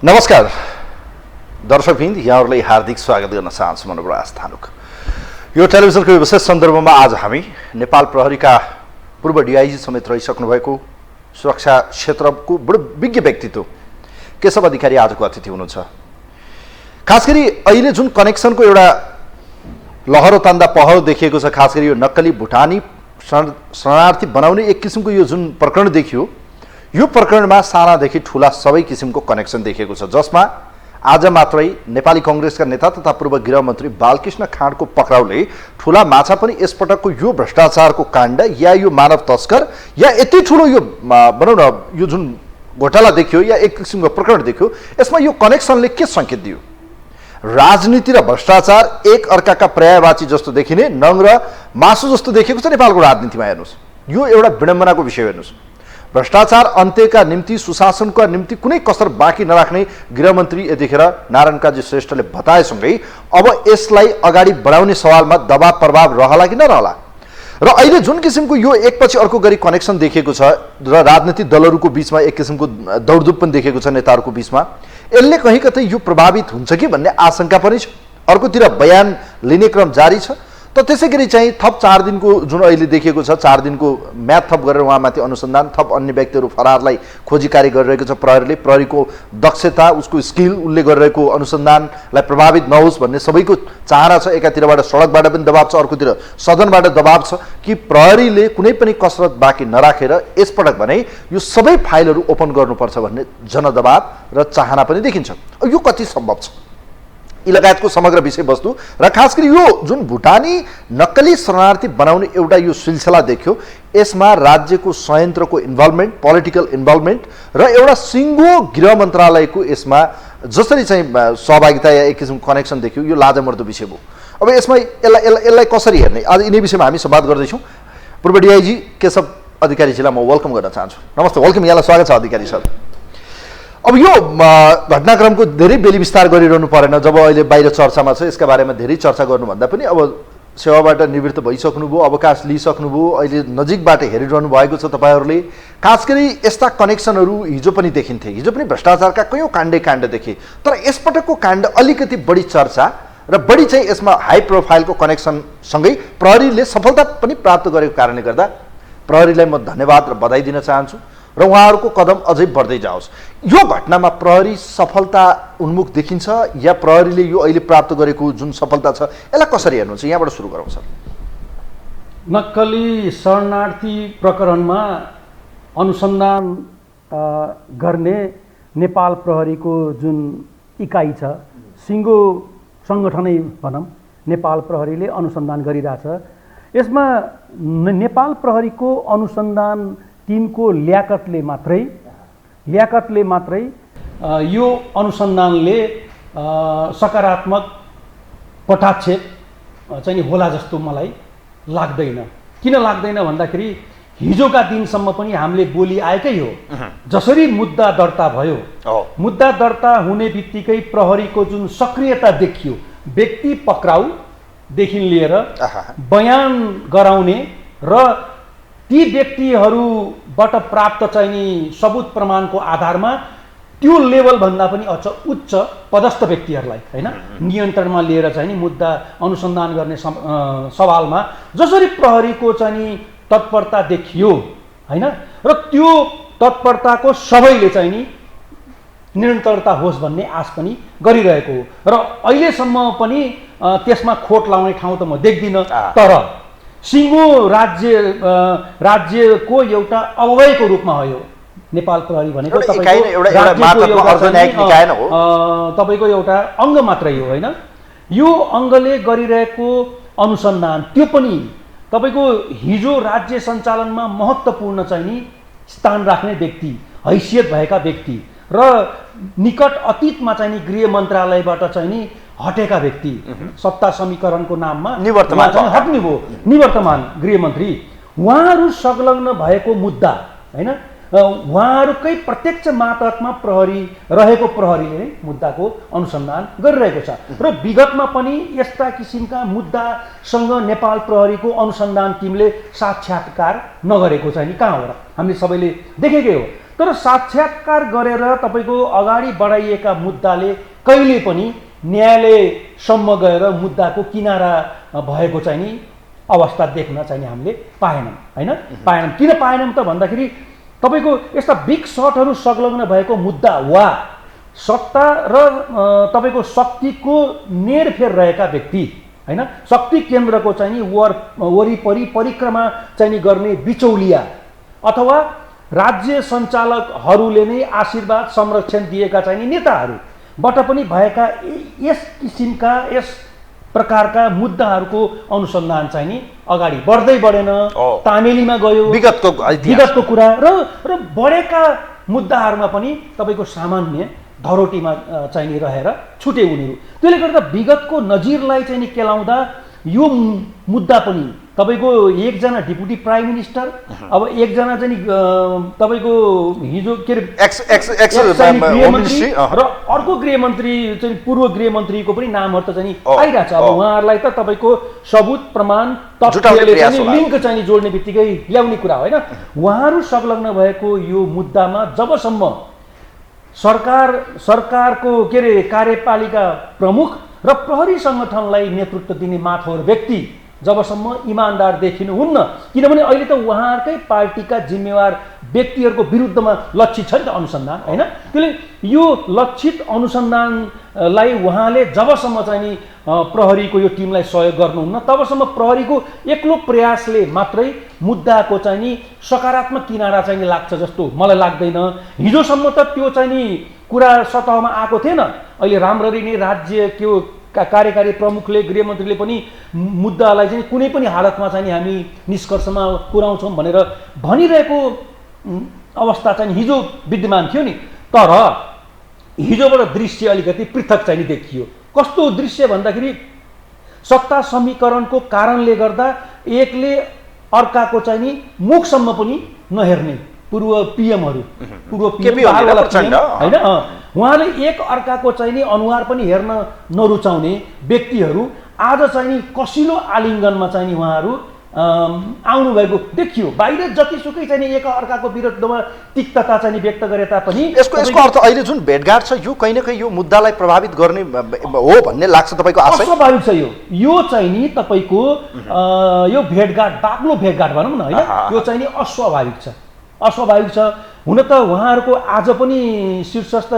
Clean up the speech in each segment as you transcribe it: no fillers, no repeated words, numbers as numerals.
नमस्कार दर्शकवृन्द, यहाँहरूलाई हार्दिक स्वागत गर्न चाहन्छु। म नवराज धानुक। यो टेलिभिजनको विशेष सन्दर्भमा आज हामी नेपाल प्रहरीका पूर्व डिआइजी समेत रहिसक्नु भएको सुरक्षा क्षेत्रको बडो विज्ञ व्यक्तित्व केशव अधिकारी आजको अतिथि हुनुहुन्छ। खास गरी अहिले जुन कनेक्सनको एउटा लहरो तान्दा पहल देखिएको छ, खास गरी यो नक्कली भुटानी शरणार्थी बनाउने एक किसिमको यो जुन प्रकरण देखियो, यो प्रकरणमा सानादेखि ठुला सबै किसिमको कनेक्सन देखिएको छ, जसमा आज मात्रै नेपाली कांग्रेसका नेता तथा पूर्व गृहमन्त्री बालकृष्ण खाँडको पक्राउले ठुला माछा पनि यसपटकको यो भ्रष्टाचारको काण्ड या यो मानव तस्कर या यति ठुलो यो भनौँ न यो जुन घोटाला देखियो या एक किसिमको प्रकरण देखियो, यसमा यो कनेक्सनले के सङ्केत दियो? राजनीति र भ्रष्टाचार एक अर्काका पर्यायवाची जस्तो देखिने, नङ र मासु जस्तो देखेको छ नेपालको राजनीतिमा। हेर्नुहोस्, यो एउटा विडम्बनाको विषय। हेर्नुहोस्, भ्रष्टाचार अन्त्यका निम्ति, सुशासनको निम्ति कुनै कसर बाँकी नराख्ने गृहमन्त्री यतिखेर नारायण काजी श्रेष्ठले बताएसँगै अब यसलाई अगाडि बढाउने सवालमा दबाव प्रभाव रहला कि नरहला र अहिले जुन किसिमको यो एकपछि अर्को गरी कनेक्सन देखिएको छ र राजनीतिक दलहरूको बीचमा एक किसिमको दौडधुप पनि देखिएको छ नेताहरूको बीचमा, यसले कहीँ कतै यो प्रभावित हुन्छ कि भन्ने आशंका पनि छ। अर्कोतिर बयान लिने क्रम जारी छ। त त्यसै गरी चाहिँ थप 4 दिनको जुन अहिले देखिएको छ, 4 दिनको म्याद थप गरेर उहाँमाथि अनुसन्धान, थप अन्य व्यक्तिहरू फरारलाई खोजी कार्य गरिरहेको छ प्रहरीले। प्रहरीको दक्षता, उसको स्किल, उसले गरिरहेको अनुसन्धानलाई प्रभावित नहोस् भन्ने सबैको चाहना छ। एकातिरबाट सडकबाट पनि दबाब छ, अर्कोतिर सदनबाट दबाब छ कि प्रहरीले कुनै पनि कसरत बाँकी नराखेर यसपटक भने यो सबै फाइलहरू ओपन गर्नुपर्छ भन्ने जनदबाब र चाहना पनि देखिन्छ। यो कति सम्भव छ, यी लगायतको समग्र विषयवस्तु र खास गरी यो जुन भुटानी नक्कली शरणार्थी बनाउने एउटा यो सिलसिला देखियो, यसमा राज्यको संयन्त्रको इन्भल्भमेन्ट, पोलिटिकल इन्भल्भमेन्ट र एउटा सिङ्गो गृह मन्त्रालयको यसमा जसरी चाहिँ सहभागिता या एक किसिमको कनेक्सन देखियो, यो लाजमर्दो विषय हो। अब यसमा यसलाई कसरी हेर्ने, आज यिनै विषयमा हामी संवाद गर्दैछौँ। पूर्व डिआइजी केशव अधिकारीजीलाई म वेलकम गर्न चाहन्छु। नमस्ते, वेलकम, यहाँलाई स्वागत छ अधिकारी सर। अब यो घटनाक्रमको धेरै बेली विस्तार गरिरहनु परेन, जब अहिले बाहिर चर्चामा छ, यसका बारेमा धेरै चर्चा गर्नुभन्दा पनि अब सेवाबाट निवृत्त भइसक्नुभयो, अवकाश लिइसक्नुभयो, अहिले नजिकबाट हेरिरहनु भएको छ तपाईँहरूले। खास गरी यस्ता कनेक्सनहरू हिजो पनि देखिन्थे, हिजो पनि भ्रष्टाचारका कयौँ काण्ड देखे, तर यसपटकको काण्ड अलिकति बढी चर्चा र बढी चाहिँ यसमा हाई प्रोफाइलको कनेक्सनसँगै प्रहरीले सफलता पनि प्राप्त गरेको कारणले गर्दा प्रहरीलाई म धन्यवाद र बधाई दिन चाहन्छु र उहाँहरूको कदम अझै बढ्दै जाओस्। यो घटनामा प्रहरी सफलता उन्मुख देखिन्छ या प्रहरीले यो अहिले प्राप्त गरेको जुन सफलता छ यसलाई कसरी हेर्नुहुन्छ? यहाँबाट सुरु गरौँ सर। नक्कली शरणार्थी प्रकरणमा अनुसन्धान गर्ने नेपाल प्रहरीको जुन इकाइ छ, सिङ्गो सङ्गठनै भनौँ, नेपाल प्रहरीले अनुसन्धान गरिरहेछ। यसमा नेपाल प्रहरीको अनुसन्धान टिमको ल्याकतले मात्रै यो अनुसन्धानले सकारात्मक पटाक्षेप चाहिँ होला जस्तो मलाई लाग्दैन। किन लाग्दैन भन्दाखेरि हिजोका दिनसम्म पनि हामीले बोली आएकै हो। जसरी मुद्दा दर्ता भयो, मुद्दा दर्ता हुने बित्तिकै प्रहरीको जुन सक्रियता देखियो, व्यक्ति पक्राउदेखि लिएर बयान गराउने र ती व्यक्तिहरूबाट प्राप्त चाहिने सबुत प्रमाणको आधारमा त्यो लेभलभन्दा पनि अझ उच्च पदस्थ व्यक्तिहरूलाई हैन नियन्त्रणमा लिएर चाहिँ मुद्दा अनुसन्धान गर्ने सवालमा जसरी प्रहरीको चाहिँ तत्परता देखियो हैन, र त्यो तत्परताको सबैले चाहिँ निरन्तरता होस् भन्ने आश पनि गरिरहेको हो र अहिलेसम्म पनि त्यसमा खोट लाउने ठाउँ त म देख्दिनँ। तर सिङ्गो राज्यको एउटा अवयवको रूपमा हो यो नेपाल प्रहरी भनेको। तपाईँको एउटा अङ्ग मात्रै हो होइन। यो अङ्गले गरिरहेको अनुसन्धान, त्यो पनि तपाईँको हिजो राज्य सञ्चालनमा महत्त्वपूर्ण चाहिँ नि स्थान राख्ने व्यक्ति, हैसियत भएका व्यक्ति र निकट अतीतमा चाहिँ नि गृह मन्त्रालयबाट चाहिँ नि हटेका व्यक्ति, सत्ता समीकरणको नाममा हट्नुभयो निवर्तमान गृहमन्त्री, उहाँहरू संलग्न भएको मुद्दा होइन, उहाँहरूकै प्रत्यक्ष मातहतमा प्रहरी रहेको प्रहरीले नै मुद्दाको अनुसन्धान गरिरहेको छ र विगतमा पनि यस्ता किसिमका मुद्दासँग नेपाल प्रहरीको अनुसन्धान टिमले साक्षात्कार नगरेको चाहिँ नि कहाँ हो र हामीले सबैले देखेकै हो। तर साक्षात्कार गरेर तपाईँको अगाडि बढाइएका मुद्दाले कहिले पनि न्यायालयसम्म गएर मुद्दाको किनारा भएको चाहिँ नि अवस्था देख्न चाहिँ नि हामीले पाएनौँ होइन। पाएनौँ। किन पाएनौँ त भन्दाखेरि तपाईँको यस्ता बिग सर्टहरू संलग्न भएको मुद्दा वा सत्ता र तपाईँको शक्तिको नेरफेर रहेका व्यक्ति होइन, शक्ति केन्द्रको चाहिँ नि वरिपरि परिक्रमा चाहिँ नि गर्ने बिचौलिया अथवा राज्य सञ्चालकहरूले नै आशीर्वाद संरक्षण दिएका चाहिँ नि नेताहरूबाट पनि भएका यस किसिमका यस प्रकारका मुद्दाहरूको अनुसन्धान चाहिँ नि अगाडि बढ्दै बढेन, तामेलीमा गयो विगतको कुरा र बढेका मुद्दाहरूमा पनि तपाईँको सामान्य धरोटीमा चाहिँ नि रहेर छुटे उनीहरू। त्यसले गर्दा विगतको नजिरलाई चाहिँ नि केलाउँदा यो मुद्दा पनि तपाईँको एकजना डिप्युटी प्राइम मिनिस्टर अब एकजना चाहिँ नि तपाईँको हिजो के अरे गृहमन्त्री र अर्को गृहमन्त्री चाहिँ पूर्व गृहमन्त्रीको पनि नामहरू त चाहिँ नि आइरहेछ। अब उहाँहरूलाई त तपाईँको सबुत प्रमाण तथ्यले चाहिँ लिङ्क चाहिँ नि जोड्ने बित्तिकै ल्याउने कुरा होइन। उहाँहरू संलग्न भएको यो मुद्दामा जबसम्म सरकारको के अरे कार्यपालिका प्रमुख र प्रहरी सङ्गठनलाई नेतृत्व दिने माथोर व्यक्ति जबसम्म इमान्दार देखिनुहुन्न, किनभने अहिले त उहाँहरूकै पार्टीका जिम्मेवार व्यक्तिहरूको विरुद्धमा लक्षित छ नि त अनुसन्धान होइन। त्यसले यो लक्षित अनुसन्धानलाई उहाँले जबसम्म चाहिँ नि प्रहरीको यो टिमलाई सहयोग गर्नुहुन्न तबसम्म प्रहरीको एक्लो प्रयासले मात्रै मुद्दाको चाहिँ नि सकारात्मक किनारा चाहिँ नि लाग्छ जस्तो मलाई लाग्दैन। हिजोसम्म त त्यो चाहिँ नि कुरा सतहमा आएको थिएन। अहिले राम्ररी नै राज्यको कार्यकारी प्रमुखले गृहमन्त्रीले पनि मुद्दालाई चाहिँ कुनै पनि हालतमा चाहिँ हामी निष्कर्षमा पुर्याउँछौँ भनेर भनिरहेको अवस्था चाहिँ हिजो विद्यमान थियो नि। तर हिजोबाट दृश्य अलिकति पृथक चाहिँ देखियो। कस्तो दृश्य भन्दाखेरि सत्ता समीकरणको कारणले गर्दा एकले अर्काको चाहिँ नि मुखसम्म पनि नहेर्ने पूर्व पिएमहरू होइन, उहाँले एक अर्काको चाहिँ नि अनुहार पनि हेर्न नरुचाउने व्यक्तिहरू आज चाहिँ नि कसिलो आलिङ्गनमा चाहिँ नि उहाँहरू आउनुभएको देखियो। बाहिर जतिसुकै चाहिँ नि एक अर्काको विरुद्धमा तिक्तता चाहिँ व्यक्त गरे तापनि यसको अर्थ अहिले जुन भेटघाट छ यो कहीँ न कहीँ यो मुद्दालाई प्रभावित गर्ने हो भन्ने लाग्छ तपाईँको आशय? अस्वाभाविक छ यो चाहिँ नि तपाईँको यो भेटघाट बाक्लो भेटघाट भनौँ न होइन, यो चाहिँ नि अस्वाभाविक छ। हुन त उहाँहरूको आज पनि शीर्षस्थ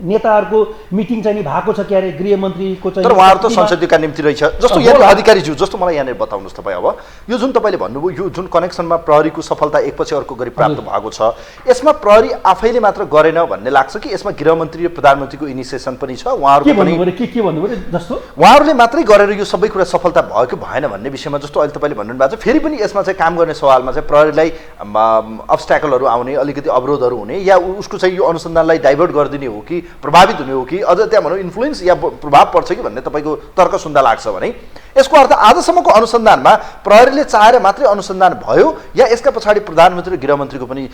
नेताहरूको मिटिङ चाहिँ नि भएको छ क्यारे गृहमन्त्रीको चाहिँ। तर उहाँहरू त संसदीयका निम्ति रहेछ जस्तो यहाँ अधिकारीज्यू जस्तो मलाई यहाँनिर बताउनुहोस् तपाईँ। अब यो जुन तपाईँले भन्नुभयो यो जुन कनेक्सनमा प्रहरीको सफलता एकपछि अर्को गरी प्राप्त भएको छ यसमा प्रहरी आफैले मात्र गरेन भन्ने लाग्छ कि यसमा गृहमन्त्री र प्रधानमन्त्रीको इनिसिएसन पनि छ? उहाँहरूको पनि के भन्नुभयो जस्तो उहाँहरूले मात्रै गरेर यो सबै कुरा सफलता भयो कि भएन भन्ने विषयमा जस्तो अहिले तपाईँले भन्नु भएको छ। फेरि पनि यसमा चाहिँ काम गर्ने सवालमा चाहिँ प्रहरीलाई अब्स्ट्याकलहरू आउने अलिकति अवरोधहरू हुने या उसको चाहिँ यो अनुसन्धानलाई डाइभर्ट गरिदिने हो कि प्रभावित हुने हो कि अझ त्यहाँ भनौँ इन्फ्लुएन्स या प्रभाव पर्छ कि भन्ने तपाईँको तर्क सुन्दा लाग्छ भने यसको अर्थ आजसम्मको अनुसन्धानमा प्रहरीले चाहेर मात्रै अनुसन्धान भयो या यसका पछाडि प्रधानमन्त्री र गृहमन्त्रीको पनि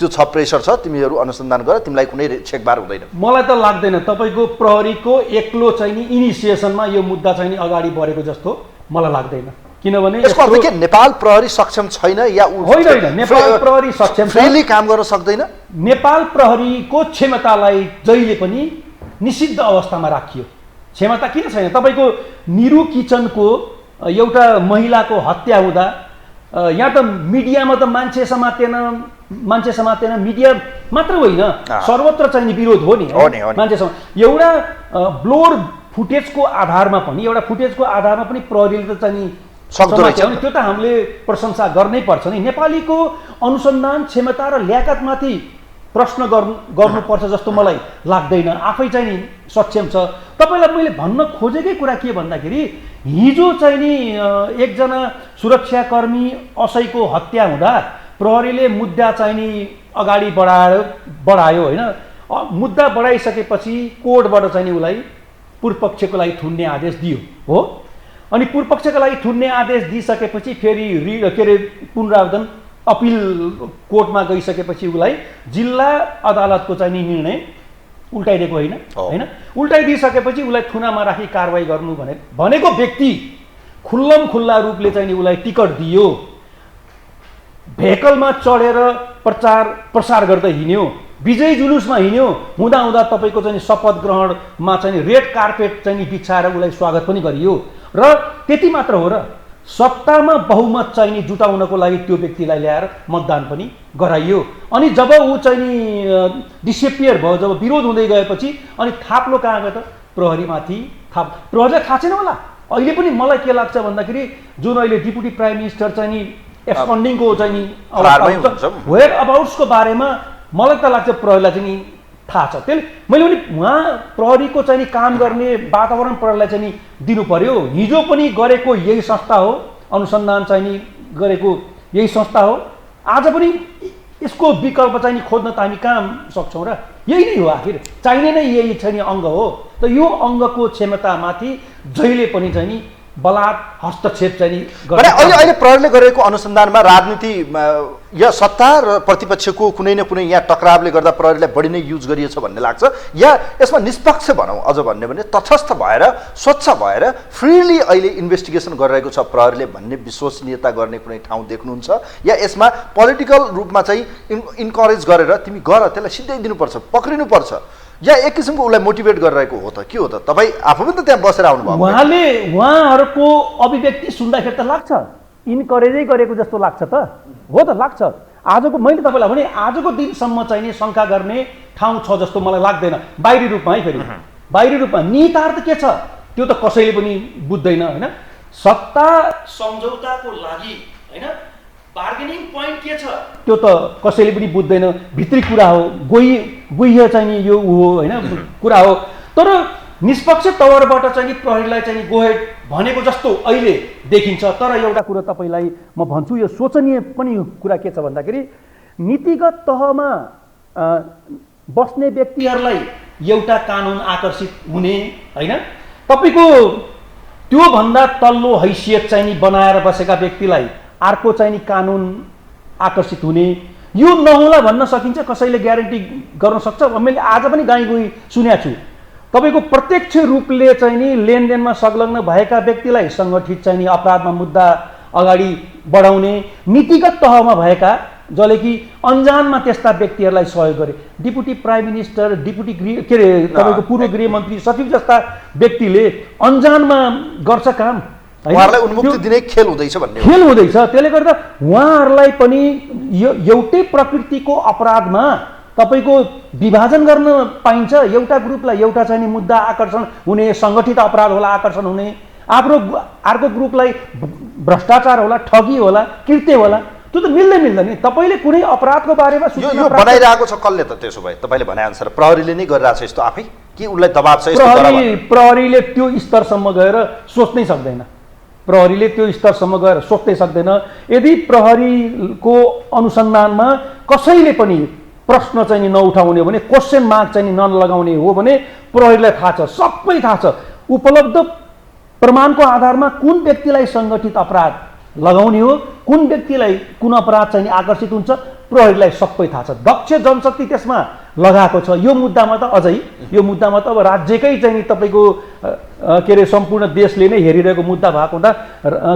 त्यो छ प्रेसर छ तिमीहरू अनुसन्धान गर तिमीलाई कुनै छेकबार हुँदैन? मलाई त लाग्दैन तपाईँको प्रहरीको एक्लो चाहिँ नि इनिसिएसनमा यो मुद्दा चाहिँ नि अगाडि बढेको जस्तो मलाई लाग्दैन। किनभने यसको अर्थ के नेपाल प्रहरी सक्षम छैन या होइन? नेपाल प्रहरी सक्षम छ, फ्रीली काम गर्न सक्दैन। नेपाल प्रहरीको क्षमतालाई जहिले पनि निषिद्ध अवस्थामा राखियो। क्षमता किन छैन? तपाईँको निरु किचनको एउटा महिलाको हत्या हुँदा यहाँ त मिडियामा त मान्छे समातेन मिडिया मात्र होइन सर्वत्र चाहिँ विरोध हो नि मान्छेसँग। एउटा ब्लोर फुटेजको आधारमा पनि प्रहरीले त चाहिँ त्यो त हामीले प्रशंसा गर्नै पर्छ नि। नेपालीको अनुसन्धान क्षमता र ल्याकतमाथि प्रश्न गर्नुपर्छ जस्तो मलाई लाग्दैन। आफै चाहिँ नि सक्षम छ। तपाईँलाई मैले भन्न खोजेकै कुरा के भन्दाखेरि हिजो चाहिँ नि एकजना सुरक्षाकर्मी असैको हत्या हुँदा प्रहरीले मुद्दा चाहिँ नि अगाडि बढायो होइन। मुद्दा बढाइसकेपछि कोर्टबाट चाहिँ नि उसलाई पूर्वपक्षको लागि थुन्ने आदेश दियो हो। अनि पूर्वपक्षका लागि थुन्ने आदेश दिइसकेपछि फेरि के अरे पुनरावेदन अपिल कोर्टमा गइसकेपछि उसलाई जिल्ला अदालतको चाहिँ निर्णय उल्टाइदिएको होइन उल्टाइदिइसकेपछि उसलाई थुनामा राखी कारवाही गर्नु भनेको व्यक्ति खुल्ला रूपले चाहिँ उसलाई टिकट दियो, भेकलमा चढेर प्रचार प्रसार गर्दै हिँड्यो, विजय जुलुसमा हिँड्यो, हुँदा हुँदा तपाईँको चाहिँ शपथ ग्रहणमा चाहिँ रेड कार्पेट चाहिँ बिछाएर उसलाई स्वागत पनि गरियो। र त्यति मात्र हो र, सत्तामा बहुमत चाहिँ जुटाउनको लागि त्यो व्यक्तिलाई ल्याएर मतदान पनि गराइयो। अनि जब ऊ चाहिँ डिसेपियर भयो, जब विरोध हुँदै गएपछि अनि थाप्लो कहाँ गयो त? प्रहरीमाथि प्रहरीलाई थाहा छैन होला। अहिले पनि मलाई के लाग्छ भन्दाखेरि जुन अहिले डिप्युटी प्राइम मिनिस्टर चाहिँ नि एक्सपन्डिङको चाहिँ नि वेयर अबाउट्सको बारेमा मलाई त लाग्छ प्रहरीलाई चाहिँ नि थाहा छ। त्यसले मैले पनि उहाँ प्रहरीको चाहिँ नि काम गर्ने वातावरण प्रहरीलाई चाहिँ नि दिनु पर्यो। हिजो पनि गरेको यही संस्था हो, अनुसन्धान चाहिँ नि गरेको यही संस्था हो, आज पनि यसको विकल्प चाहिँ नि खोज्न त हामी कहाँ सक्छौँ र? यही नै हो, आखिर चाहिने नै यही चाहिँ नि अङ्ग हो। त यो अङ्गको क्षमतामाथि जहिले पनि चाहिँ नि बलात् हस्तक्षेप चाहिँ नि अहिले प्रहरीले गरेको अनुसन्धानमा राजनीति या सत्ता र प्रतिपक्षको कुनै न कुनै यहाँ टकरावले गर्दा प्रहरीलाई बढी नै युज गरिएछ भन्ने लाग्छ, या यसमा निष्पक्ष भनौँ अझ भन्ने भने तटस्थ भएर स्वच्छ भएर फ्रिली अहिले इन्भेस्टिगेसन गरिरहेको छ प्रहरीले भन्ने विश्वसनीयता गर्ने कुनै ठाउँ देख्नुहुन्छ, या यसमा पोलिटिकल रूपमा चाहिँ इन्करेज गरेर तिमी गर, त्यसलाई सिधै दिनुपर्छ, पक्रिनुपर्छ, या एक किसिमको उसलाई मोटिभेट गरिरहेको हो त? के हो त? तपाईँ आफू पनि त त्यहाँ बसेर आउनुभयो। उहाँहरूको अभिव्यक्ति सुन्दाखेरि त लाग्छ इन्करेजै गरेको जस्तो लाग्छ त, हो त लाग्छ। आजको मैले तपाईँलाई भने आजको दिनसम्म चाहिँ नि शङ्का गर्ने ठाउँ छ जस्तो मलाई लाग्दैन। बाहिरी रूपमा है, फेरि बाहिरी रूपमा निहितार्थ के छ त्यो त कसैले पनि बुझ्दैन होइन। सत्ता सम्झौताको लागि होइन बार्गेनिङ पोइन्ट के छ त्यो त कसैले पनि बुझ्दैन। भित्री कुरा हो, गुह्य चाहिँ नि यो हो होइन कुरा हो। तर निष्पक्ष तवरबाट चाहिँ नि प्रहरीलाई चाहिँ नि गोहेड भनेको जस्तो अहिले देखिन्छ। तर एउटा कुरा तपाईँलाई म भन्छु, यो सोचनीय पनि कुरा के छ भन्दाखेरि नीतिगत तहमा बस्ने व्यक्तिहरूलाई एउटा कानुन आकर्षित हुने होइन, तपाईँको त्योभन्दा तल्लो हैसियत चाहिँ नि बनाएर बसेका व्यक्तिलाई अर्को चाहिँ नि कानुन आकर्षित हुने, यो नहोला भन्न सकिन्छ? कसैले ग्यारेन्टी गर्न सक्छ? मैले आज पनि गाईगुई सुनेको छु। तपाईँको प्रत्यक्ष रूपले चाहिँ नि लेनदेनमा संलग्न भएका व्यक्तिलाई सङ्गठित चाहिँ नि अपराधमा मुद्दा अगाडि बढाउने, नीतिगत तहमा भएका जसले कि अन्जानमा त्यस्ता व्यक्तिहरूलाई सहयोग गरे, डिप्युटी प्राइम मिनिस्टर, डिप्युटी के अरे तपाईँको पूर्व गृहमन्त्री, सचिव जस्ता व्यक्तिले अन्जानमा गर्छ काम, उहाँहरूलाई उन्मुक्ति दिने खेल हुँदैछ भन्ने खेल हुँदैछ। त्यसले गर्दा उहाँहरूलाई पनि यो एउटै प्रकृतिको अपराधमा तपाईँको विभाजन गर्न पाइन्छ। एउटा ग्रुपलाई एउटा चाहिँ नि मुद्दा आकर्षण हुने, सङ्गठित अपराध होला आकर्षण हुने, अर्को ग्रुपलाई भ्रष्टाचार होला, ठगी होला, कृत्य होला, त्यो त मिल्दैन नि। तपाईँले कुनै अपराधको बारेमा यो बनाइरहेको छ कसले त? त्यसो भए तपाईँले भनेअनुसार प्रहरीले नै गरिरहेको छ यस्तो आफै, कि उसलाई दबाब छ? प्रहरीले त्यो स्तरसम्म गएर सोच्नै सक्दैन। प्रहरीले त्यो स्तरसम्म गएर सोच्नै सक्दैन। यदि प्रहरीको अनुसन्धानमा कसैले पनि प्रश्न चाहिँ नि नउठाउने भने, क्वेसन मार्क चाहिँ नि नलगाउने हो भने प्रहरीलाई थाहा छ, सबै थाहा छ। उपलब्ध प्रमाणको आधारमा कुन व्यक्तिलाई सङ्गठित अपराध लगाउने हो, कुन व्यक्तिलाई कुन अपराध चाहिँ नि आकर्षित हुन्छ, प्रहरीलाई सबै थाहा छ। दक्ष जनशक्ति त्यसमा लगाएको छ। यो मुद्दामा त अझै, यो मुद्दामा त अब राज्यकै चाहिँ नि तपाईँको के अरे सम्पूर्ण देशले नै हेरिरहेको मुद्दा भएको हुँदा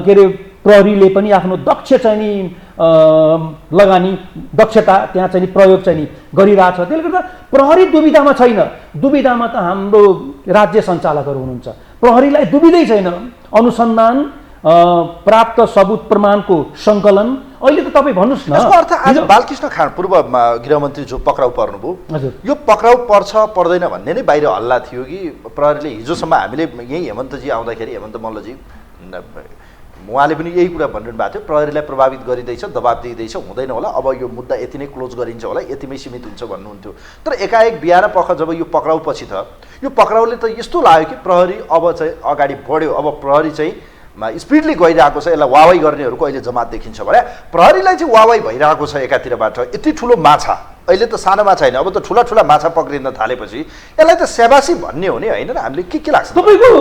के अरे प्रहरीले पनि आफ्नो दक्ष चाहिँ नि लगानी दक्षता त्यहाँ चाहिँ नि प्रयोग चाहिँ नि गरिरहेछ। त्यसले गर्दा प्रहरी दुविधामा छैन। दुविधामा त हाम्रो राज्य सञ्चालकहरू हुनुहुन्छ। प्रहरीलाई दुविधै छैन। अनुसन्धान, प्राप्त सबुत प्रमाणको सङ्कलन, अहिले त तपाईँ भन्नुहोस् न। यसको अर्थ आज बालकृष्ण खाँड पूर्व गृहमन्त्री जो पक्राउ पर्नुभयो, यो पक्राउ पर्छ पर्दैन भन्ने नै बाहिर हल्ला थियो कि प्रहरीले हिजोसम्म हामीले यही हेमन्तजी आउँदाखेरि, हेमन्त मल्लजी उहाँले पनि यही कुरा भनिरहनु भएको थियो, प्रहरीलाई प्रभावित गरिँदैछ, दबाब दिइँदैछ, हुँदैन होला, अब यो मुद्दा यति नै क्लोज गरिन्छ होला, यतिमै सीमित हुन्छ भन्नुहुन्थ्यो। तर एकाएक बिहान पख जब यो पक्राउ पछि त यो पक्राउले त यस्तो लाग्यो कि प्रहरी अब चाहिँ अगाडि बढ्यो, अब प्रहरी चाहिँ स्पिडली गइरहेको छ, यसलाई वावाई गर्नेहरूको अहिले जमात देखिन्छ भने प्रहरीलाई चाहिँ वावाई भइरहेको छ एकातिरबाट। यति ठुलो माछा, अहिले त सानो माछा होइन, अब त ठुला ठुला माछा पक्रिन थालेपछि यसलाई त सेवासी भन्ने हो नि, होइन र? हामीले के लाग्छ तपाईँको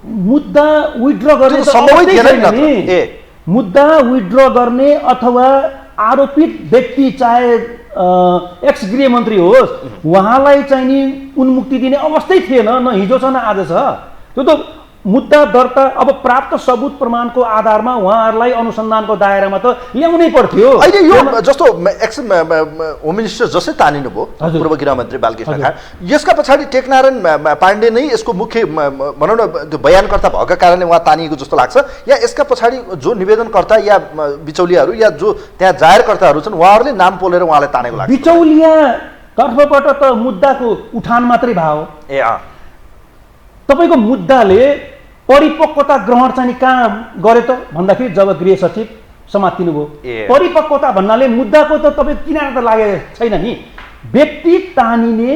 मुद्दा विथड्र गर्ने सम्भवै थिएन नि? मुद्दा विथड्र गर्ने अथवा आरोपित व्यक्ति चाहे एक्स गृहमन्त्री होस्, उहाँलाई चाहिँ नि उन्मुक्ति दिने अवस्थै थिएन, न हिजो छ न आज छ। त्यो त मुद्दा दर्ता अब प्राप्त सबुत प्रमाणको आधारमा उहाँहरूलाई अनुसन्धानको दायरामा त ल्याउनै पर्थ्यो। अहिले यो जस्तो एक्स होम मिनिस्टर जसै तानिनु भयो पूर्व गृहमन्त्री बालकृष्ण खाँड, यसका पछाडि टेकनारायण पाण्डे नै यसको मुख्य भनौँ न त्यो बयानकर्ता भएका कारणले उहाँ तानिएको जस्तो लाग्छ, या यसका पछाडि जो निवेदनकर्ता या बिचौलियाहरू या जो त्यहाँ जाहेरकर्ताहरू छन् उहाँहरूले नाम पोलेर उहाँलाई तानेको लाग्छ? बिचौलिया तर्फबाट त मुद्दाको उठान मात्रै भयो। ए अँ, तपाईँको मुद्दाले परिपक्वता ग्रहण चाहिँ कहाँ गर्यो त भन्दाखेरि जब गृह सचिव समातिनु भयो। परिपक्वता भन्नाले मुद्दाको त तपाईँ किनार त लागेको छैन नि, व्यक्ति तानिने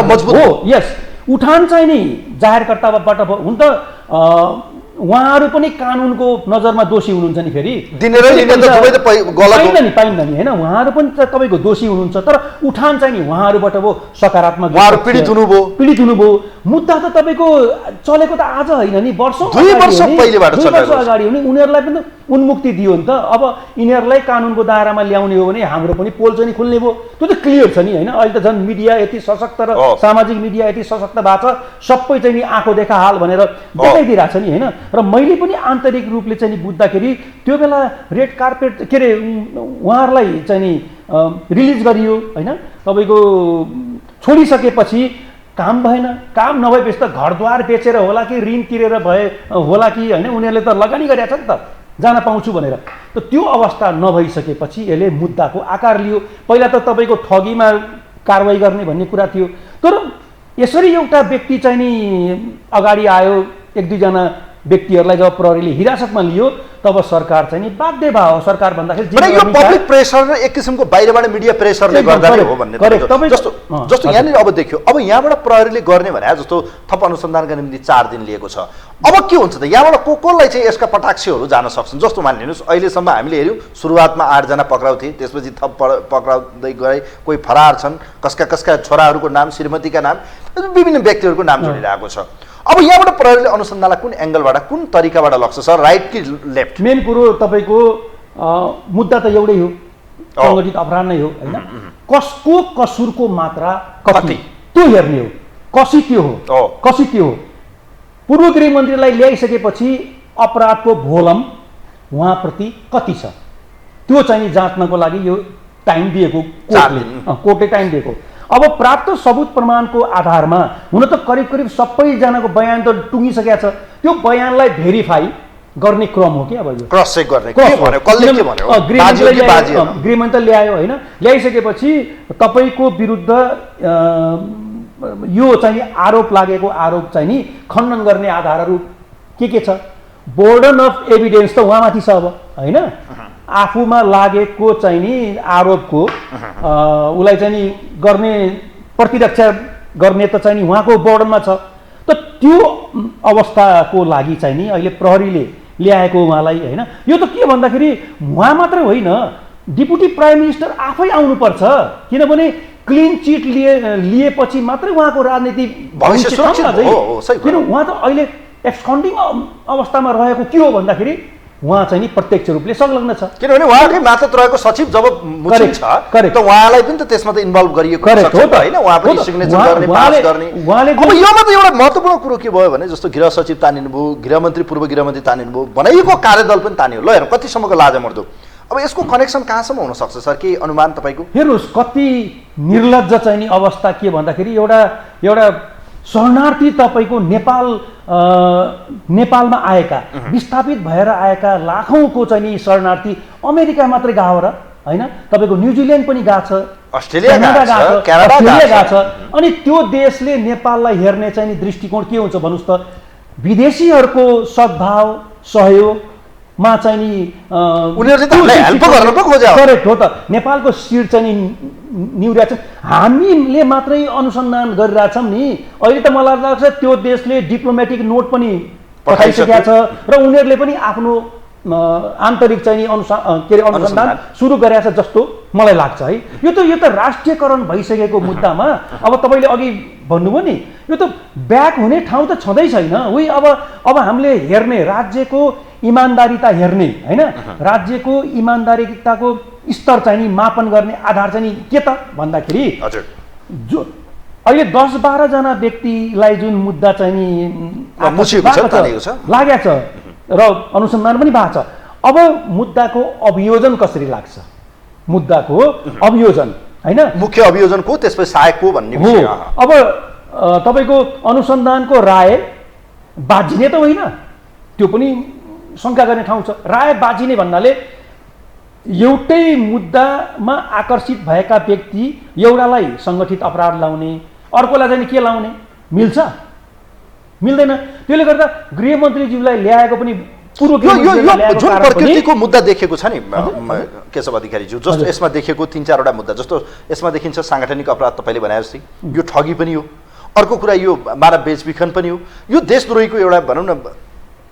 मजबुत हो। यस, उठान चाहिँ नि जाहेरकर्ताबाट हुन त उहाँहरू पनि कानुनको नजरमा दोषी हुनुहुन्छ नि, फेरि पाइन्न नि होइन, उहाँहरू पनि त तपाईँको दोषी हुनुहुन्छ, तर उठान चाहिँ नि उहाँहरूबाट भयो सकारात्मक, पीडित हुनुभयो। मुद्दा त तपाईँको चलेको त आज होइन नि, वर्ष अगाडि हो नि, उनीहरूलाई पनि उन्मुक्ति दियो नि त। अब यिनीहरूलाई कानुनको दायरामा ल्याउने हो भने हाम्रो पनि पोल चाहिँ खुल्ने भयो, त्यो त क्लियर छ नि होइन। अहिले त झन् मिडिया यति सशक्त र सामाजिक मिडिया यति सशक्त भएको छ, सबै चाहिँ नि आँखो देखा हाल भनेर देखाइदिइरहेको छ नि होइन। र मैले पनि आन्तरिक रूपले चाहिँ नि बुझ्दाखेरि त्यो बेला रेड कार्पेट के अरे उहाँहरूलाई चाहिँ नि रिलिज गरियो होइन, तपाईँको छोडिसकेपछि काम भएन, काम नभएपछि त घरद्वार बेचेर होला कि ऋण तिरेर भए होला कि होइन, उनीहरूले त लगानी गरेका छ नि त जान पाउँछु भनेर। त त्यो अवस्था नभइसकेपछि यसले मुद्दाको आकार लियो। पहिला त तपाईँको ठगीमा कारवाही गर्ने भन्ने कुरा थियो, तर यसरी एउटा व्यक्ति चाहिँ नि अगाडि आयो, एक दुईजना व्यक्तिहरूलाई जब प्रहरीले हिरासतमा लियो तब सरकार चाहिँ नि बाध्य भयो। सरकार भन्दाखेरि यो पब्लिक प्रेसर र एक किसिमको बाहिरबाट मिडिया प्रेसरले गर्दा हो भन्ने जस्तो यहाँनिर अब देखियो। अब यहाँबाट प्रहरीले गर्ने भने जस्तो थप अनुसन्धानका निम्ति 4 दिन लिएको छ। अब के हुन्छ त, यहाँबाट कसलाई चाहिँ यसका पटाक्षीहरू जान सक्छन्? जस्तो मानिलिनुहोस् अहिलेसम्म हामीले हेऱ्यौँ, सुरुवातमा 8 जना पक्राउ थिए, त्यसपछि थप पक्राउँदै गए, कोही फरार छन्, कसका छोराहरूको नाम, श्रीमतीका नाम, विभिन्न व्यक्तिहरूको नाम जोडिरहेको छ। अब यहाँबाट प्रहरीले अनुसन्धानलाई कुन एङ्गलबाट कुन तरिकाबाट लग्छ सर, राइट कि लेफ्ट? मेन कुरो तपाईँको मुद्दा त एउटै हो, सङ्गठित अपराध नै हो होइन। कसको कसुरको मात्रा कति त्यो हेर्ने हो, कसी त्यो हो। पूर्व गृहमन्त्रीलाई ल्याइसकेपछि अपराधको भोलम उहाँप्रति कति छ त्यो चाहिँ जाँच्नको लागि यो टाइम दिएको कोर्टले टाइम दिएको। अब प्राप्त सबुत प्रमाणको आधारमा हुन त करिब सबैजनाको बयान त टुङ्गिसकेको छ, त्यो बयानलाई भेरिफाई गर्ने क्रम हो कि अब यो क्रस चेक गर्ने के भन्यो, कसले के भन्यो, गृहमन्त्री ल्यायो होइन, ल्याइसकेपछि तपाईँको विरुद्ध यो चाहिँ आरोप लागेको आरोप चाहिँ नि खण्डन गर्ने आधारहरू के छ, बोर्डन अफ एभिडेन्स त उहाँमाथि छ अब होइन। आफूमा लागेको चाहिँ नि आरोपको उसलाई चाहिँ नि गर्ने प्रतिरक्षा गर्ने त चाहिँ नि उहाँको बोर्डनमा छ। त त्यो अवस्थाको लागि चाहिँ नि अहिले प्रहरीले ल्याएको उहाँलाई होइन। यो त के भन्दाखेरि उहाँ मात्र होइन, डिप्युटी प्राइम मिनिस्टर आफै आउनुपर्छ, किनभने क्लिन चिट लिएपछि मात्रै उहाँको राजनीति भविष्य सुरक्षित हो। किन उहाँ त अहिले एक्सकन्डिङ अवस्थामा रहेको के हो भन्दाखेरि उहाँ चाहिँ नि प्रत्यक्ष रूपले संलग्न छ, किनभने उहाँकै मातहत रहेको सचिव जब मुचित छ त उहाँलाई पनि त त्यसमा त इन्भल्भ गरिएको छ होइन, उहाँ पनि सिग्नेचर गर्ने, पास गर्ने। अब योमा त एउटा महत्त्वपूर्ण कुरो के भयो भने जस्तो गृह सचिव तानिनुभयो, गृहमन्त्री पूर्व गृहमन्त्री तानिनुभयो, बनाइएको कार्यदल पनि तानियो। ल हेरौँ कतिसम्मको लाजमर्दो, अब यसको कनेक्सन कहाँसम्म हुनसक्छ सर, के अनुमान तपाईँको? हेर्नुहोस् कति निर्लज्ज चाहिँ नि अवस्था के भन्दाखेरि एउटा शरणार्थी तपाईँको नेपालमा आएका विस्थापित भएर आएका लाखौँको चाहिँ नि शरणार्थी अमेरिका मात्रै गएको र होइन, तपाईँको न्युजिल्यान्ड पनि गएको छ, अस्ट्रेलिया गएको छ। अनि त्यो देशले नेपाललाई हेर्ने चाहिँ नि दृष्टिकोण के हुन्छ भन्नुहोस् त, विदेशीहरूको सद्भाव सहयोगमा चाहिँ नि करेक्ट हो त। नेपालको शिर चाहिँ नि निउरिया छ, हामीले मात्रै अनुसन्धान गरिरहेछौँ नि। अहिले त मलाई लाग्छ त्यो देशले डिप्लोमेटिक नोट पनि पठाइसकेका छ र उनीहरूले पनि आफ्नो आन्तरिक चाहिँ अनुसन्धान सुरु गरेका छ जस्तो मलाई लाग्छ है। यो त राष्ट्रियकरण भइसकेको मुद्दामा अब तपाईँले अघि भन्नुभयो नि, यो त ब्याक हुने ठाउँ त छँदै छैन। उही अब हामीले हेर्ने राज्यको इमान्दारिता हेर्ने होइन, राज्यको इमान्दारिताको स्तर चाहिँ नि मापन गर्ने आधार चाहिँ नि के त भन्दाखेरि अहिले 10-12 जना व्यक्तिलाई जुन मुद्दा चाहिँ नि मुछिएको छ, तानिएको छ, लागेको छ र अनुसन्धान पनि भएको छ। अब मुद्दाको अभियोजन कसरी लाग्छ, मुद्दाको अभियोजन हैन, मुख्य अभियोजन को त्यसपछि सहायक को भन्ने हो। विषय। अब तपाईँको अनुसन्धानको राय बाजिने त होइन, त्यो पनि शङ्का गर्ने ठाउँ छ। राय बाजिने भन्नाले एउटै मुद्दामा आकर्षित भएका व्यक्ति एउटालाई सङ्गठित अपराध लाउने, अर्कोलाई चाहिँ के लाउने, मिल्छ? मिल्दैन। त्यसले गर्दा गृहमन्त्रीज्यूलाई ल्याएको पनि पूर्व जुन प्रकृतिको मुद्दा देखेको छ नि केशव अधिकारीज्यू, जस्तो यसमा देखेको 3-4वटा मुद्दा, जस्तो यसमा देखिन्छ सांगठनिक अपराध, तपाईँले भने जस्तै यो ठगी पनि हो, अर्को कुरा यो मानव बेचबिखन पनि हो, यो देशद्रोहीको एउटा भनौँ न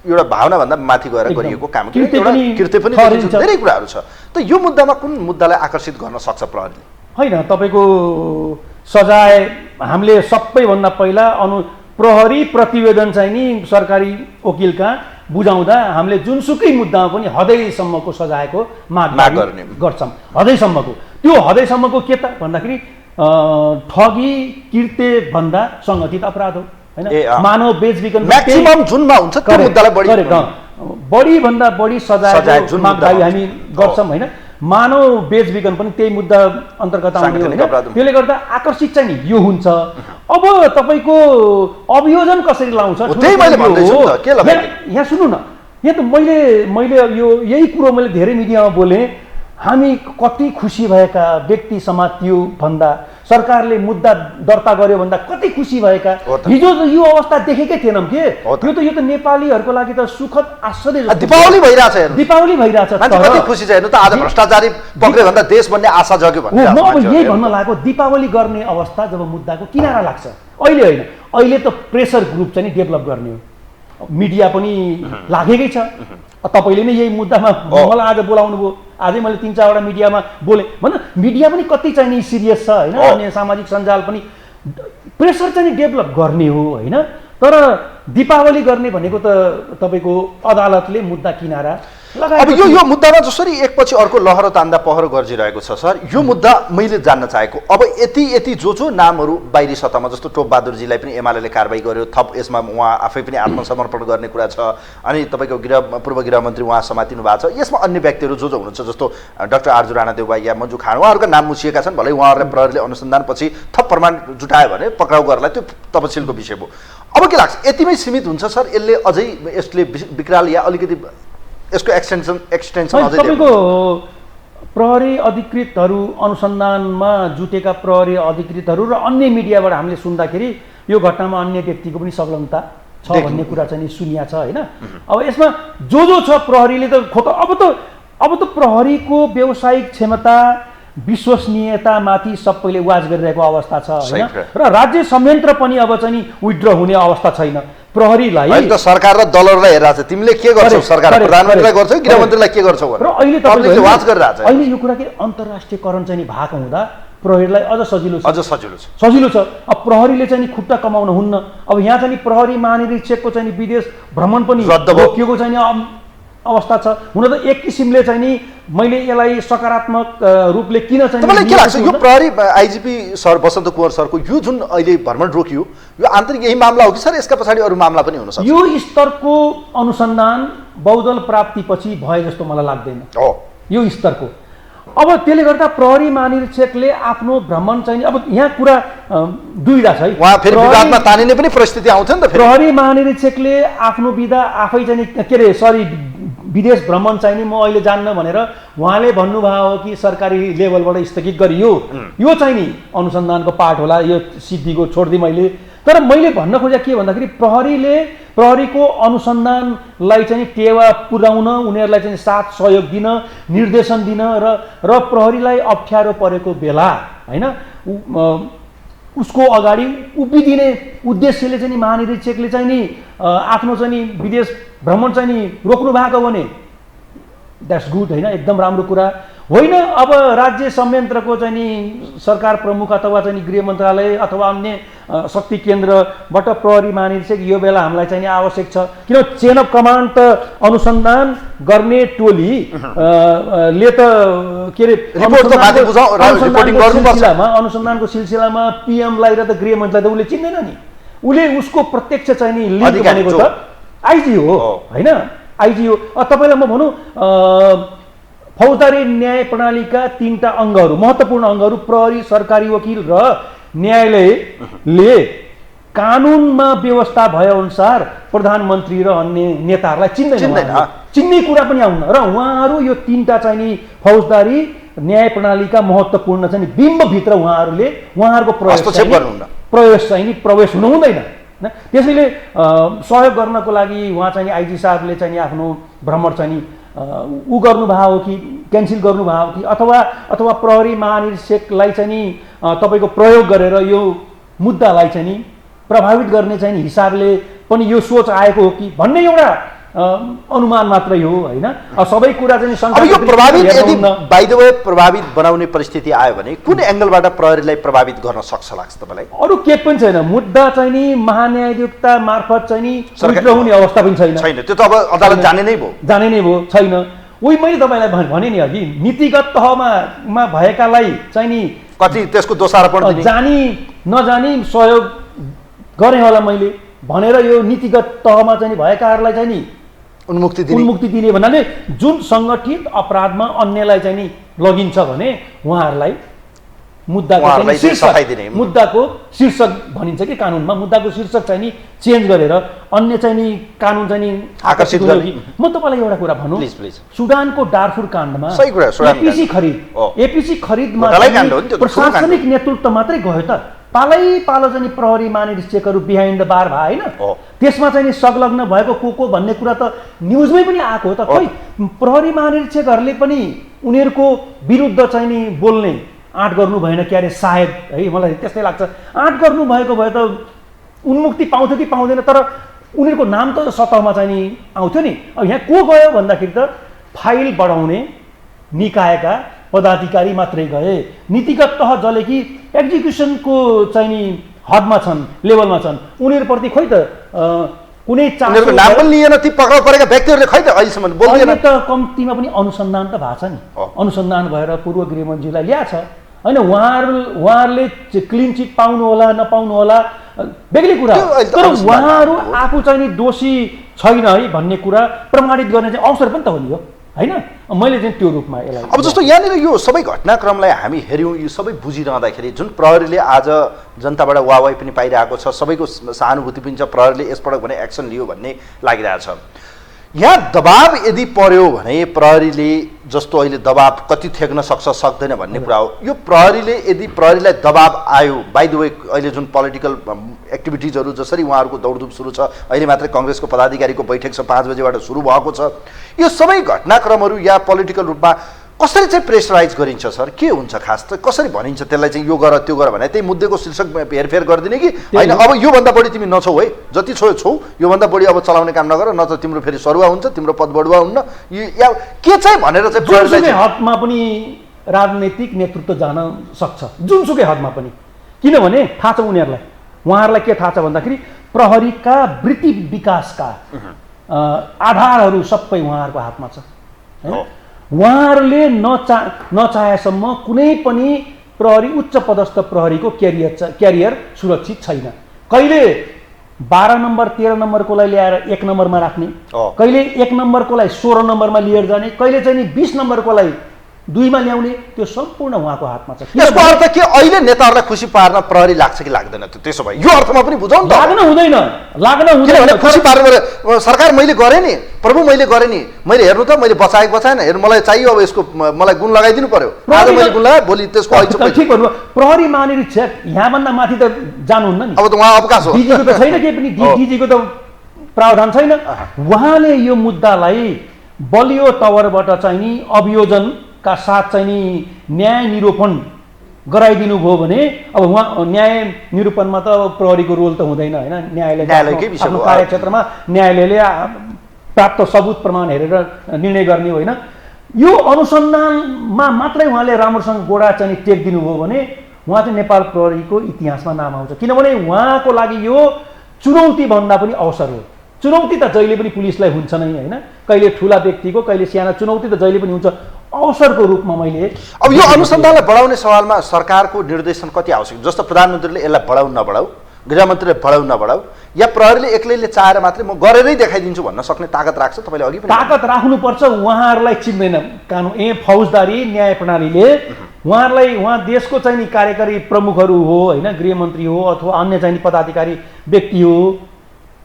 एउटा भावनाभन्दा माथि गएर गरिएको काम, कृत्य पनि देखिन्छ, धेरै कुराहरू छ। त यो मुद्दामा कुन मुद्दालाई आकर्षित गर्न सक्छ प्रहरीले? होइन, तपाईँको सजाय हामीले सबैभन्दा पहिला प्रहरी प्रतिवेदन चाहिँ नि सरकारी वकिल कहाँ बुझाउँदा हामीले जुनसुकै मुद्दामा पनि हदैसम्मको सजायको माग गर्छौँ। हदैसम्मको, त्यो हदैसम्मको के त भन्दाखेरि ठगी कृत्य भन्दा सङ्गठित अपराध हो हैन, मानव बेचबिखन म्याक्सिमम जुनमा हुन्छ त्यो मुद्दालाई बढी भन्दा बढी सजाय मागदावी हामी गर्छौँ हैन। मानव बेचबिखन पनि त्यही मुद्दा अन्तर्गत आउने हो हैन। त्यसले गर्दा आकर्षित चाहिँ नि यो हुन्छ। अब तपाईँको अभियोजन कसरी लाउँछ यहाँ सुन्नु न, यहाँ त मैले यो यही कुरो मैले धेरै मिडियामा बोलेँ। हामी कति खुसी भएका व्यक्ति समातियो भन्दा, सरकारले मुद्दा दर्ता गर्यो भन्दा कति खुसी भएका। हिजो त यो अवस्था देखेकै थिएनौँ के, यो त नेपालीहरूको लागि त सुखद आश्चर्य। दीपावली भइरहेछ, दीपावली भइरहेछ, कति खुसी छ हेर्नु त। आज भ्रष्टाचारी पक्रियो भन्दा देश भन्ने आशा जग्यो भन्ने। म अब यही भन्न लागेको, दीपावली गर्ने अवस्था जब मुद्दाको किनारा लाग्छ। अहिले होइन, अहिले त प्रेसर ग्रुप चाहिँ डेभलप गर्ने हो, मिडिया पनि लागेकै छ। तपाईँले नै यही मुद्दामा मलाई आज बोलाउनु भयो, आजै मैले 3-4वटा मिडियामा बोलेँ भन्न। मिडिया पनि कति चाहिँ नि सिरियस छ होइन, अनि सामाजिक सञ्जाल पनि प्रेसर चाहिँ डेभलप गर्ने हो होइन। तर दीपावली गर्ने भनेको त तपाईँको अदालतले मुद्दा किनारा अब यो मुद्दामा जसरी एकपछि अर्को लहरो तान्दा पहरो गर्जिरहेको छ सर, यो मुद्दा मैले जान्न चाहेको अब यति जो नामहरू बाहिरी सत्तामा, जस्तो टोप बहादुरजीलाई पनि एमाले कारबाही गर्यो, थप यसमा उहाँ आफै पनि आत्मसमर्पण गर्ने कुरा छ, अनि तपाईँको पूर्व गृहमन्त्री उहाँ समातिनु भएको छ। यसमा अन्य व्यक्तिहरू जो हुनुहुन्छ, जस्तो डाक्टर आर्जु राणा देउबा या मन्जु खान, उहाँहरूका नाम मुछिएका छन्। भलै उहाँहरूलाई प्रहरीले अनुसन्धानपछि थप प्रमाण जुटायो भने पक्राउ गर्नलाई त्यो तपसिलको विषय भयो। अब के लाग्छ, यतिमै सीमित हुन्छ सर यसले? अझै यसले विकराल या अलिकति यसको एक्सटेन्सन अझै तपाईँको प्रहरी अधिकृतहरू, अनुसन्धानमा जुटेका प्रहरी अधिकृतहरू र अन्य मिडियाबाट हामीले सुन्दाखेरि यो घटनामा अन्य व्यक्तिको पनि संलग्नता छ भन्ने कुरा चाहिँ सुनिया छ होइन। अब यसमा जो छ प्रहरीले त अब त प्रहरीको व्यावसायिक क्षमता, विश्वसनीयतामाथि सबैले वाच गरिरहेको अवस्था छ होइन। र राज्य संयन्त्र पनि अब चाहिँ विथड्र हुने अवस्था छैन। प्रहरीलाई सरकार र दलहरूलाई हेरिरहेको छ, तिमीले के गर्छौ, सरकार प्रधानमन्त्रीलाई गर्छौ, गृहमन्त्रीलाई के गर्छौ र अहिले तपाईँले वाच गरिरहेको छ। अहिले यो कुरा के अन्तर्राष्ट्रियकरण चाहिँ भएको हुँदा प्रहरीलाई अझ सजिलो छ। अब प्रहरीले चाहिँ खुट्टा कमाउन हुन्न। अब यहाँ चाहिँ प्रहरी महानिरीक्षकको चाहिँ विदेश भ्रमण पनि रोकिएको चाहिँ अवस्था छ। हुन त एक किसिमले चाहिँ नि मैले यसलाई सकारात्मक रूपले किन चाहिँ तपाईँलाई के लाग्छ, यो प्रहरी आइजिपी सर बसन्त कुँवर सरको यो जुन अहिले भ्रमण रोकियो, यो आन्तरिक यही मामला हो कि सर यसका पछाडि अरू मामला पनि हुन सक्छ? यो स्तरको अनुसन्धान बहुदल प्राप्तिपछि भए जस्तो मलाई लाग्दैन यो स्तरको। अब त्यसले गर्दा प्रहरी महानिरीक्षकले आफ्नो भ्रमण चाहिँ अब यहाँ कुरा दुईवटा छ है, उहाँ फेरि विवादमा तानिने पनि परिस्थिति आउँछ नि त। प्रहरी महानिरीक्षकले आफ्नो विधा आफै चाहिँ के अरे विदेश भ्रमण चाहिँ नि म अहिले जान्न भनेर उहाँले भन्नुभयो हो कि सरकारी लेभलबाट स्थगित गरियो, यो चाहिँ नि अनुसन्धानको पार्ट होला, यो सिद्धिको छोडिदिएँ मैले। तर मैले भन्न खोजेको के भन्दाखेरि प्रहरीको अनुसन्धानलाई चाहिँ टेवा पुर्याउन, उनीहरूलाई चाहिँ साथ सहयोग दिन, निर्देशन दिन र प्रहरीलाई अप्ठ्यारो परेको बेला होइन उसको अगाडि उभिदिने उद्देश्यले चाहिँ महानिरीक्षकले चाहिँ नि आफ्नो चाहिँ नि विदेश भ्रमण चाहिँ नि रोक्नु भएको भने द्याट्स गुड होइन, एकदम राम्रो कुरा। होइन अब राज्य संयन्त्रको चाहिँ नि सरकार प्रमुख अथवा चाहिँ गृह मन्त्रालय अथवा अन्य शक्ति केन्द्रबाट प्रहरी महानिरीक्षक यो बेला हामीलाई चाहिँ नि आवश्यक छ। किन चेन अफ कमान्ड त अनुसन्धान गर्ने टोली ले त के अरे अनुसन्धानको सिलसिलामा पिएमलाई र त गृहमन्त्रीलाई त उसले चिन्दैन नि। उसले उसको प्रत्यक्ष चाहिँ नि लिड भनेको त आइजी हो होइन, आइजी हो। तपाईँलाई म भनौँ फौजदारी न्याय प्रणालीका 3टा अङ्गहरू महत्त्वपूर्ण अङ्गहरू प्रहरी, सरकारी वकिल र न्यायालयले कानुनमा व्यवस्था भए अनुसार प्रधानमन्त्री र अन्य नेताहरूलाई चिन्दैन, चिन्ने कुरा पनि आउन। र उहाँहरू यो 3टा चाहिँ नि फौजदारी न्याय प्रणालीका महत्त्वपूर्ण चाहिँ नि बिम्बभित्र उहाँहरूको प्रवेश हुनु हुँदैन। त्यसैले सहयोग गर्नको लागि उहाँ चाहिँ आइजी साहबले चाहिँ आफ्नो भ्रमण चाहिँ ऊ गर्नुभयो हो कि क्यान्सल गर्नुभयो हो कि अथवा प्रहरी महानिरीक्षकलाई चाहिँ नि तपाईँको प्रयोग गरेर यो मुद्दालाई चाहिँ नि प्रभावित गर्ने चाहिँ हिसाबले पनि यो सोच आएको हो कि भन्ने एउटा अनुमान मात्रै हो होइन। सबै कुरा चाहिँ यो प्रभावित यदि बाइ द वे प्रभावित बनाउने परिस्थिति आयो भने कुन एङ्गलबाट प्रहरीलाई प्रभावित गर्न सक्छ लाग्छ तपाईँलाई? अरू के पनि छैन, मुद्दा चाहिँ नि महान्यायाधिकता मार्फत चाहिँ नि हुने अवस्था पनि छैन। त्यो त अब अदालत जाने नै भयो छैन। उही मैले तपाईँलाई भने नि अघि नीतिगत तहमा भएकालाई चाहिँ नि कति त्यसको दोषारोपण जानी नजानी सहयोग गरेँ होला मैले भनेर यो नीतिगत तहमा चाहिँ भएकाहरूलाई चाहिँ नि उन्मुक्ति दिने भन्नाले जुन सङ्गठित अपराधमा अन्यलाई चाहिँ नि लगिन्छ भने उहाँहरूलाई मुद्दाको शीर्षक भनिन्छ कि कानुनमा, मुद्दाको शीर्षक चाहिँ नि चेन्ज गरेर अन्य चाहिँ नि कानुन चाहिँ नि आकर्षित गर्ने। म तपाईँलाई एउटा कुरा भनौँ, सुडानको डार्फुर काण्डमा एपिसी खरिदमा प्रशासनिक नेतृत्व मात्रै गयो त, पालो चाहिँ प्रहरी महानिरीक्षकहरू बिहाइन्ड द बार भए होइन, त्यसमा चाहिँ संलग्न भएको को भन्ने कुरा त न्युजमै पनि आएको हो त। खै प्रहरी महानिरीक्षकहरूले पनि उनीहरूको विरुद्ध चाहिँ नि बोल्ने आँट गर्नु भएन क्या अरे सायद है, मलाई त्यस्तै लाग्छ। आँट गर्नु भएको भए त उन्मुक्ति पाउँथ्यो कि पाउँदैन, तर उनीहरूको नाम त सतहमा चाहिँ नि आउँथ्यो नि। अब यहाँ को गयो भन्दाखेरि त फाइल बढाउने निकायका पदाधिकारी मात्रै गए, नीतिगत तह जसले कि एक्जिक्युसनको चाहिँ नि हदमा छन्, लेभलमा छन्, उनीहरूप्रति खोइ त कुनै नाम पनि लिएन। ती पक्राउ परेका व्यक्तिहरूले खै त अहिलेसम्म बोल्दैन त। कम्तीमा पनि अनुसन्धान त भएको छ नि, अनुसन्धान भएर पूर्व गृहमन्त्रीलाई ल्याछ होइन। उहाँहरूले क्लिन चिट पाउनु होला नपाउनु होला बेग्लै कुरा, तर उहाँहरू आफू चाहिँ नि दोषी छैन है भन्ने कुरा प्रमाणित गर्ने चाहिँ अवसर पनि त हो नि यो होइन। मैले चाहिँ त्यो रूपमा यसलाई अब जस्तो यहाँनिर यो सबै घटनाक्रमलाई हामी हेऱ्यौँ, यो सबै बुझिरहँदाखेरि जुन प्रहरीले आज जनताबाट वाहवाही पनि पाइरहेको छ, सबैको सहानुभूति पनि छ, प्रहरीले यसपटक भने एक्सन लियो भन्ने लागिरहेछ। यहाँ दबाब यदि पर्यो भने प्रहरीले जस्तो अहिले दबाब कति थेक्न सक्छ सक्दैन भन्ने कुरा हो। यो प्रहरीलाई दबाब आयो बाइ द वे अहिले जुन पोलिटिकल एक्टिभिटिजहरू जसरी उहाँहरूको दौडधुप सुरु छ, अहिले मात्रै कङ्ग्रेसको पदाधिकारीको बैठक छ 5 बजेबाट सुरु भएको छ, यो सबै घटनाक्रमहरू या पोलिटिकल रूपमा कसरी चाहिँ प्रेसराइज गरिन्छ सर? के हुन्छ खास त कसरी भनिन्छ त्यसलाई चाहिँ यो गर त्यो गर भने? त्यही मुद्दाको शीर्षक हेरफेर गरिदिने कि होइन अब योभन्दा बढी तिमी नछौ है, जति छौ योभन्दा बढी अब चलाउने काम नगर, न त तिम्रो फेरि सरुवा हुन्छ, तिम्रो पद बढुवा हुन्न, या के चाहिँ भनेर चाहिँ जुनसुकै हदमा पनि राजनैतिक नेतृत्व जान सक्छ, जुनसुकै हदमा पनि। किनभने थाहा छ उहाँहरूलाई के थाहा छ भन्दाखेरि प्रहरीका वृत्ति विकासका आधारहरू सबै उहाँहरूको हातमा छ। उहाँहरूले नचाहेसम्म कुनै पनि प्रहरी उच्च पदस्थ प्रहरीको क्यारियर सुरक्षित छैन। कहिले 12 नम्बर 13 नम्बरकोलाई ल्याएर 1 नम्बरमा राख्ने, कहिले 1 नम्बरकोलाई 16 नम्बरमा लिएर जाने, कहिले चाहिँ नि 20 नम्बरकोलाई 2 मा ल्याउने, त्यो सम्पूर्ण उहाँको हातमा छ। यसको अर्थ के अहिले नेताहरूलाई खुसी पार्न प्रहरी लाग्छ कि लाग्दैन? त्यसो भए यो अर्थमा पनि बुझाउँ न। लाग्न हुँदैन खुसी पार्न सरकार मैले गरेँ नि, प्रभु मैले गरेँ नि, मैले हेर्नु त मैले बचाएन, हेर्नु मलाई चाहियो, अब यसको मलाई गुण लगाइदिनु पर्यो, आज मैले गुण लगाएँ, भोलि त्यसको ठिक भन्नु। प्रहरी महानिरीक्षक यहाँभन्दा माथि त जानुहुन्न नि, अब त उहाँ अवकाश हो, डिजीको त छैन केही पनि, डिजीको त प्रावधान छैन। उहाँले यो मुद्दालाई बलियो तवरबाट चाहिँ नि अभियोजन का साथ चाहिँ नि न्याय निरूपण गराइदिनु भयो भने अब उहाँ न्याय निरूपणमा त प्रहरीको रोल त हुँदैन होइन, न्यायालयकै आफ्नो कार्यक्षेत्रमा न्यायालयले प्राप्त सबुत प्रमाण हेरेर निर्णय गर्ने होइन। यो अनुसन्धानमा मात्रै उहाँले राम्रोसँग गोडा चाहिँ टेक दिनुभयो भने उहाँ चाहिँ नेपाल प्रहरीको इतिहासमा नाम आउँछ। किनभने उहाँको लागि यो चुनौती भन्दा पनि अवसर हो। चुनौती त जहिले पनि पुलिसलाई हुन्छ नै होइन, कहिले ठुला व्यक्तिको कहिले साना चुनौती त जहिले पनि हुन्छ। अवसरको रूपमा मैले अब यो अनुसन्धानलाई बढाउने सवालमा सरकारको निर्देशन कति आवश्यक? जस्तो प्रधानमन्त्रीले यसलाई बढाउ नबढाऊ, गृहमन्त्रीले बढाउ नबढाऊ, या प्रहरीले एक्लैले चाहेर मात्रै म गरेरै देखाइदिन्छु भन्न सक्ने ताकत राख्छ? तपाईँले अघि पनि ताकत राख्नुपर्छ। उहाँहरूलाई चिन्दैन कानुन फौजदारी न्याय प्रणालीले उहाँहरूलाई, उहाँ देशको चाहिँ नि कार्यकारी प्रमुखहरू हो होइन, गृहमन्त्री हो अथवा अन्य चाहिँ पदाधिकारी व्यक्ति हो,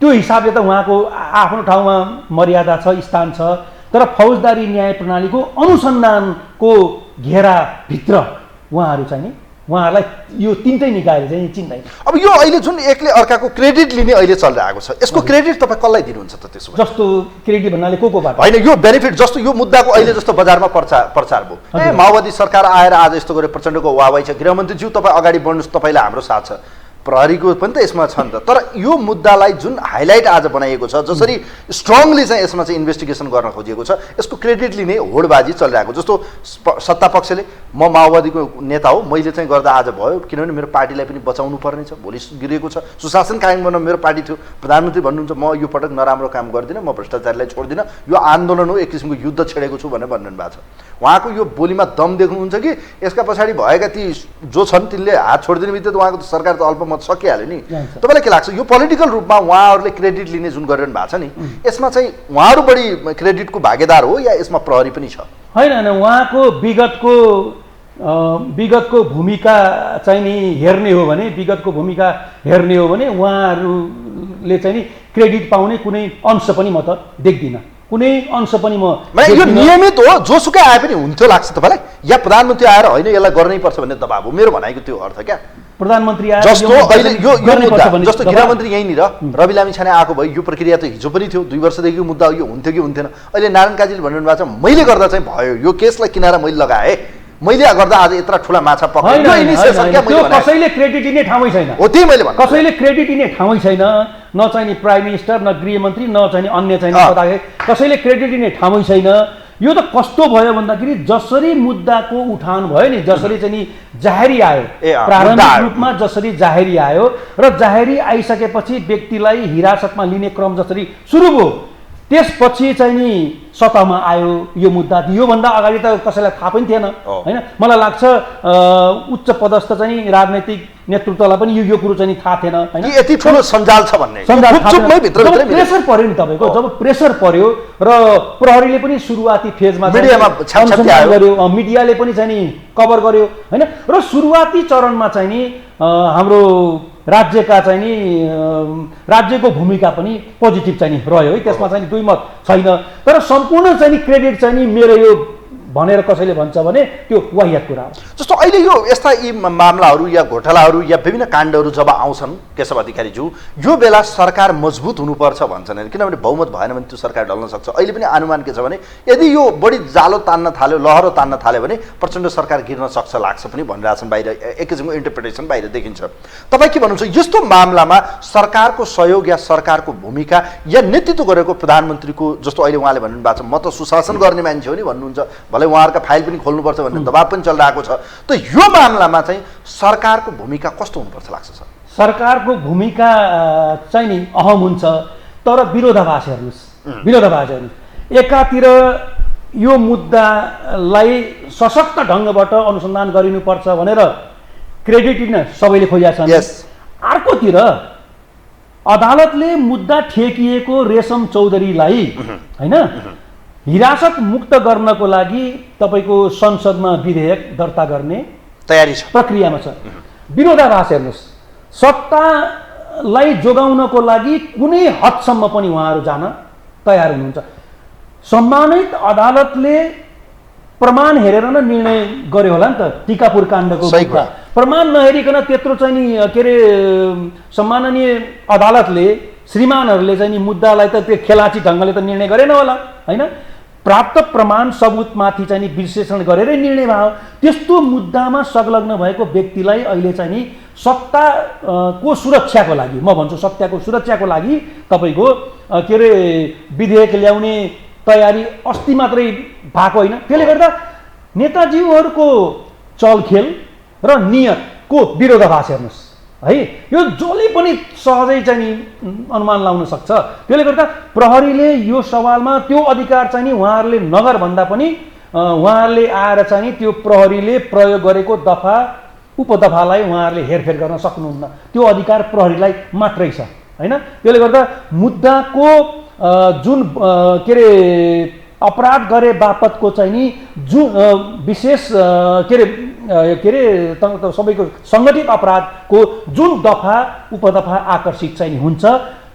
त्यो हिसाबले त उहाँको आफ्नो ठाउँमा मर्यादा छ, स्थान छ। तर फौजदारी न्याय प्रणालीको अनुसन्धानको घेराभित्र उहाँहरू चाहिँ नि उहाँहरूलाई यो तिनटै निकायले चाहिँ चिन्दैन। अब यो अहिले जुन एकले अर्काको क्रेडिट लिने अहिले चलिरहेको छ, यसको क्रेडिट तपाईँ कसलाई दिनुहुन्छ त? त्यसो जस्तो क्रेडिट भन्नाले कोबाट होइन, यो बेनिफिट जस्तो यो मुद्दाको अहिले जस्तो बजारमा प्रचार भयो, ए माओवादी सरकार आएर आज यस्तो गरे प्रचण्डको वाहवाही छ, गृहमन्त्रीज्यू तपाईँ अगाडि बढ्नुहोस्, तपाईँलाई हाम्रो साथ छ, प्रहरीको पनि त यसमा छ नि त। तर यो मुद्दालाई जुन हाइलाइट आज बनाइएको छ, जसरी स्ट्रङली चाहिँ यसमा चाहिँ इन्भेस्टिगेसन गर्न खोजिएको छ, यसको क्रेडिट लिने होडबाजी चलिरहेको। जस्तो सत्ता पक्षले म माओवादीको नेता हो, मैले चाहिँ गर्दा आज भयो, किनभने मेरो पार्टीलाई पनि बचाउनु पर्ने छ, भोलि गिरेको छ, सुशासन कायम गर्न मेरो पार्टी थियो, प्रधानमन्त्री भन्नुहुन्छ म यो पटक नराम्रो काम गर्दिनँ, म भ्रष्टाचारीलाई छोड्दिनँ, यो आन्दोलन हो, एक किसिमको युद्ध छेडेको छु भनेर भन्नु भएको छ। उहाँको यो बोलीमा दम देख्नुहुन्छ कि यसका पछाडि भएका ती जो छन् तिनले हात छोडिदिने बित्तिकै उहाँको सरकार त अल्पमत सकिहाल्यो नि। तपाईँलाई के लाग्छ यो पोलिटिकल रूपमा उहाँहरूले क्रेडिट लिने जुन गरिरहनु भएको छ नि, यसमा चाहिँ उहाँहरू बढी क्रेडिटको भागीदार हो या यसमा प्रहरी पनि छ? होइन, उहाँको विगतको भूमिका चाहिँ नि हेर्ने हो भने, विगतको भूमिका हेर्ने हो भने उहाँहरूले चाहिँ नि क्रेडिट पाउने कुनै अंश पनि म त देख्दिनँ, कुनै अंश पनि म यो नियमित हो, जोसुकै आए पनि हुन्थ्यो लाग्छ तपाईँलाई? या प्रधानमन्त्री आएर होइन यसलाई गर्नै पर्छ भन्ने दबाब हो? मेरो भनाइको त्यो अर्थ क्या, प्रधानमन्त्री आएर जस्तो अहिले यो मुद्दा जस्तो गृहमन्त्री यहीँनिर रवि लामी छाने आएको भयो, यो प्रक्रिया त हिजो पनि थियो, 2 वर्षदेखि यो मुद्दा यो हुन्थ्यो कि हुन्थेन? अहिले नारायण काजीले भन्नुभएको छ मैले गर्दा चाहिँ भयो, यो केसलाई किनारा मैले लगाएँ, मैले गर्दा आज यत्रो ठुला माछा पक्रियो। कसैले क्रेडिट दिने ठाउँै छैन हो, त्यही मैले भने कसैले क्रेडिट दिने ठाउँै छैन, न चाहिँ नि प्राइम मिनिस्टर, न गृहमन्त्री, न चाहिँ अन्य चाहिँ पदाधिकारी, कसैले क्रेडिट दिने ठाउँै छैन। यो त कस्तो भयो भन्दाखेरि जसरी मुद्दाको उठान भयो नि, जसरी चाहिँ नि जाहेरी आयो, प्रारम्भिक रूपमा जसरी जाहेरी आयो र जाहेरी आइसकेपछि व्यक्तिलाई हिरासतमा लिने क्रम जसरी सुरु भयो, त्यसपछि चाहिँ नि सतहमा आयो यो मुद्दा। योभन्दा अगाडि त कसैलाई थाहा पनि थिएन होइन। मलाई लाग्छ उच्च पदस्थ चाहिँ राजनैतिक नेतृत्वलाई पनि यो कुरो चाहिँ थाहा थिएन होइन, यति ठुलो सञ्जाल छ भन्ने। प्रेसर पर्यो नि तपाईँको, जब प्रेसर पर्यो र प्रहरीले पनि सुरुवाती फेजमा गर्यो, मिडियाले पनि चाहिँ नि कभर गर्यो होइन, र सुरुवाती चरणमा चाहिँ नि हाम्रो राज्यका चाहिँ नि राज्यको भूमिका पनि पोजिटिभ चाहिँ नि रह्यो है, त्यसमा चाहिँ दुई मत छैन। तर सम्पूर्ण चाहिँ नि क्रेडिट चाहिँ नि मेरो यो भनेर कसैले भन्छ भने त्यो वाहियात कुरा हो। जस्तो अहिले यो यस्ता यी मामलाहरू या घोटालाहरू या विभिन्न काण्डहरू जब आउँछन् केशव अधिकारीज्यू, यो बेला सरकार मजबुत हुनुपर्छ भन्छन्, किनभने बहुमत भएन भने त्यो सरकार ढल्न सक्छ। अहिले पनि अनुमान के छ भने यदि यो बढी जालो तान्न थाल्यो, लहरो तान्न थाल्यो भने प्रचण्ड सरकार गिर्न सक्छ लाग्छ पनि भनिरहेछन्, बाहिर एक किसिमको इन्टरप्रिटेसन बाहिर देखिन्छ। तपाईँ के भन्नुहुन्छ यस्तो मामलामा सरकारको सहयोग या सरकारको भूमिका या नेतृत्व गरेको प्रधानमन्त्रीको, जस्तो अहिले उहाँले भन्नुभएको छ म त सुशासन गर्ने मान्छे हो नि भन्नुहुन्छ, उहाँहरूका फाइल पनि खोल्नुपर्छ भन्ने दबाब पनि चलिरहेको छ, त यो मामलामा चाहिँ सरकारको भूमिका कस्तो हुनुपर्छ लाग्छ सर? सरकारको भूमिका चाहिँ नि अहम हुन्छ, तर विरोधाभास हेर्नुहोस्, विरोधाभास हेर्नुहोस्। एकातिर यो मुद्दालाई सशक्त ढङ्गबाट अनुसन्धान गरिनुपर्छ भनेर क्रेडिट दिन सबैले खोजेका छन्, अर्कोतिर अदालतले मुद्दा ठेकिएको रेशम चौधरीलाई होइन हिरासत मुक्त गर्नको लागि तपाईँको संसदमा विधेयक दर्ता गर्ने तयारी छ, प्रक्रियामा छ। विरोधाभास हेर्नुहोस्, सत्तालाई जोगाउनको लागि कुनै हदसम्म पनि उहाँहरू जान तयार हुनुहुन्छ। सम्मानित अदालतले प्रमाण हेरेर नै निर्णय गर्यो होला नि त, टिकापुर काण्डको मुद्दा प्रमाण नहेरिकन त्यत्रो चाहिँ नि के अरे सम्माननीय अदालतले श्रीमानहरूले चाहिँ नि मुद्दालाई त त्यो खेलाची ढङ्गले त निर्णय गरेन होला होइन, प्राप्त प्रमाण सबुतमाथि चाहिँ नि विश्लेषण गरेरै निर्णय भयो। त्यस्तो मुद्दामा संलग्न भएको व्यक्तिलाई अहिले चाहिँ नि सत्ताको सुरक्षाको लागि, म भन्छु सत्ताको सुरक्षाको लागि तपाईँको के अरे विधेयक ल्याउने तयारी अस्ति मात्रै भएको होइन। त्यसले गर्दा नेताजीहरूको चलखेल र नियतको विरोधाभास हेर्नुहोस् है, यो जसले पनि सहजै चाहिँ नि अनुमान लाउन सक्छ। त्यसले गर्दा प्रहरीले यो सवालमा त्यो अधिकार चाहिँ नि उहाँहरूले नगर भन्दा पनि उहाँहरूले आएर चाहिँ नि त्यो प्रहरीले प्रयोग गरेको दफा उपदफालाई उहाँहरूले हेरफेर गर्न सक्नुहुन्न, त्यो अधिकार प्रहरीलाई मात्रै छ होइन। त्यसले गर्दा मुद्दाको जुन के अरे अपराध गरे बापतको चाहिँ नि जुन विशेष के अरे सबैको सङ्गठित अपराधको जुन दफा उपदफा आकर्षित चाहिँ नि हुन्छ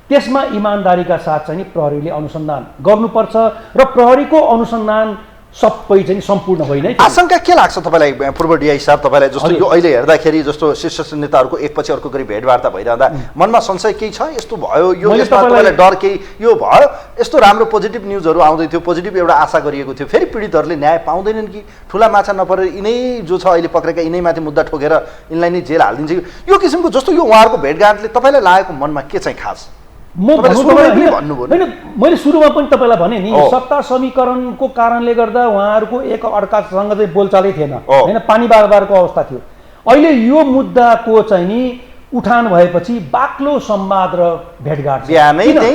त्यसमा इमान्दारीका साथ चाहिँ नि प्रहरीले अनुसन्धान गर्नुपर्छ र प्रहरीको अनुसन्धान सबै चाहिँ सम्पूर्ण होइन। आशंका के लाग्छ तपाईँलाई पूर्व डिआई साहब, तपाईँलाई जस्तो यो अहिले हेर्दाखेरि जस्तो शीर्ष नेताहरूको एकपछि अर्को गरी भेटवार्ता भइरहँदा मनमा संशय केही छ यस्तो भयो यो यसमा तपाईँलाई डर केही यो भयो यस्तो राम्रो पोजिटिभ न्युजहरू आउँदै थियो, पोजिटिभ एउटा आशा गरिएको थियो, फेरि पीडितहरूले न्याय पाउँदैनन् कि ठुला माछा नपरेर यिनै जो छ अहिले पक्रेका यिनैमाथि मुद्दा ठोकेर यिनलाई नै जेल हालिदिन्छ यो किसिमको जस्तो यो उहाँहरूको भेटघाटले तपाईँलाई लागेको मनमा के चाहिँ खास? मैले सुरुमा पनि तपाईँलाई भने नि सत्ता समीकरणको कारणले गर्दा उहाँहरूको एक अर्कासँग चाहिँ बोलचालै थिएन होइन, पानी बारबारको अवस्था थियो। अहिले यो मुद्दाको चाहिँ नि उठान भएपछि बाक्लो संवाद र भेटघाट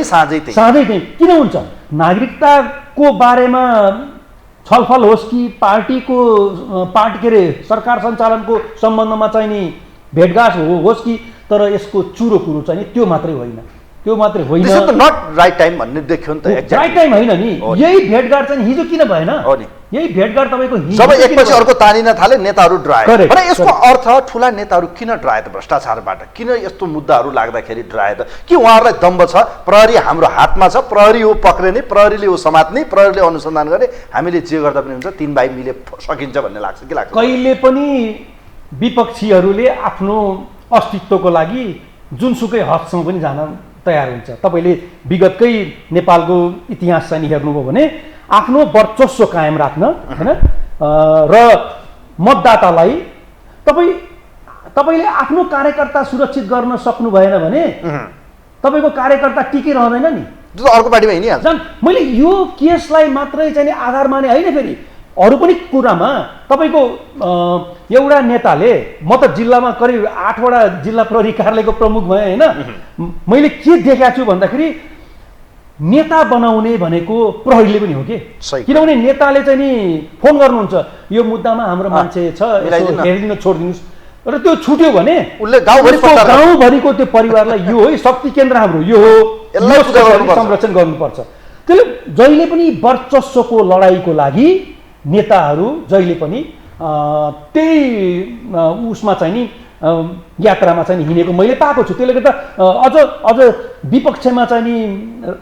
साँझै त्यही किन हुन्छ? नागरिकताको बारेमा छलफल होस् कि पार्टी के अरे सरकार सञ्चालनको सम्बन्धमा चाहिँ नि भेटघाट होस् कि, तर यसको चुरो कुरो चाहिँ नि त्यो मात्रै होइन, त्यो मात्रै होइन। नट राइट टाइम भन्ने देख्यो नि त, राइट टाइम होइन नि। यही भेटघाट चाहिँ हिजो किन भएन? यही भेटघाट तपाईँको जब एकपछि अर्को तानिन थाले नेताहरू ड्राए। भने यसको अर्थ ठुला नेताहरू किन ड्राए त भ्रष्टाचारबाट? किन यस्तो मुद्दाहरू लाग्दाखेरि ड्राए त? के उहाँहरूलाई दम्ब छ प्रहरी हाम्रो हातमा छ, प्रहरी हो पक्रेने, प्रहरीले हो समात्ने, प्रहरीले अनुसन्धान गर्ने, हामीले जे गर्दा पनि हुन्छ, तीन भाइ मिले सकिन्छ भन्ने लाग्छ कि लाग्छ? कहिले पनि विपक्षीहरूले आफ्नो अस्तित्वको लागि जुनसुकै हदसम्म पनि जान तयार हुन्छ। तपाईँले विगतकै नेपालको इतिहास चाहिँ हेर्नुभयो भने आफ्नो वर्चस्व कायम राख्न होइन र मतदातालाई तपाईँले आफ्नो कार्यकर्ता सुरक्षित गर्न सक्नु भएन भने तपाईँको कार्यकर्ता टिकिरहँदैन नि, अर्को पार्टीमा हिँडिहाल्छ। मैले यो केसलाई मात्रै चाहिँ आधार माने होइन, फेरि अरू पनि कुरामा तपाईँको एउटा नेताले, म त जिल्लामा करिब 8वटा जिल्ला प्रहरी कार्यालयको प्रमुख भएँ होइन, मैले के देखाएको छु भन्दाखेरि नेता बनाउने भनेको प्रहरीले पनि हो कि, किनभने नेताले चाहिँ नि फोन गर्नुहुन्छ यो मुद्दामा हाम्रो मान्छे छ हेरिदिनु छोडिदिनुहोस् र त्यो छुट्यो भने उसले गाउँभरिको त्यो परिवारलाई यो हो शक्ति केन्द्र हाम्रो यो हो, संरक्षण गर्नुपर्छ। त्यसले जहिले पनि वर्चस्वको लडाइँको लागि नेताहरू जहिले पनि त्यही उसमा चाहिँ नि यात्रामा चाहिँ हिँडेको मैले पाएको छु। त्यसले गर्दा अझ विपक्षमा चाहिँ नि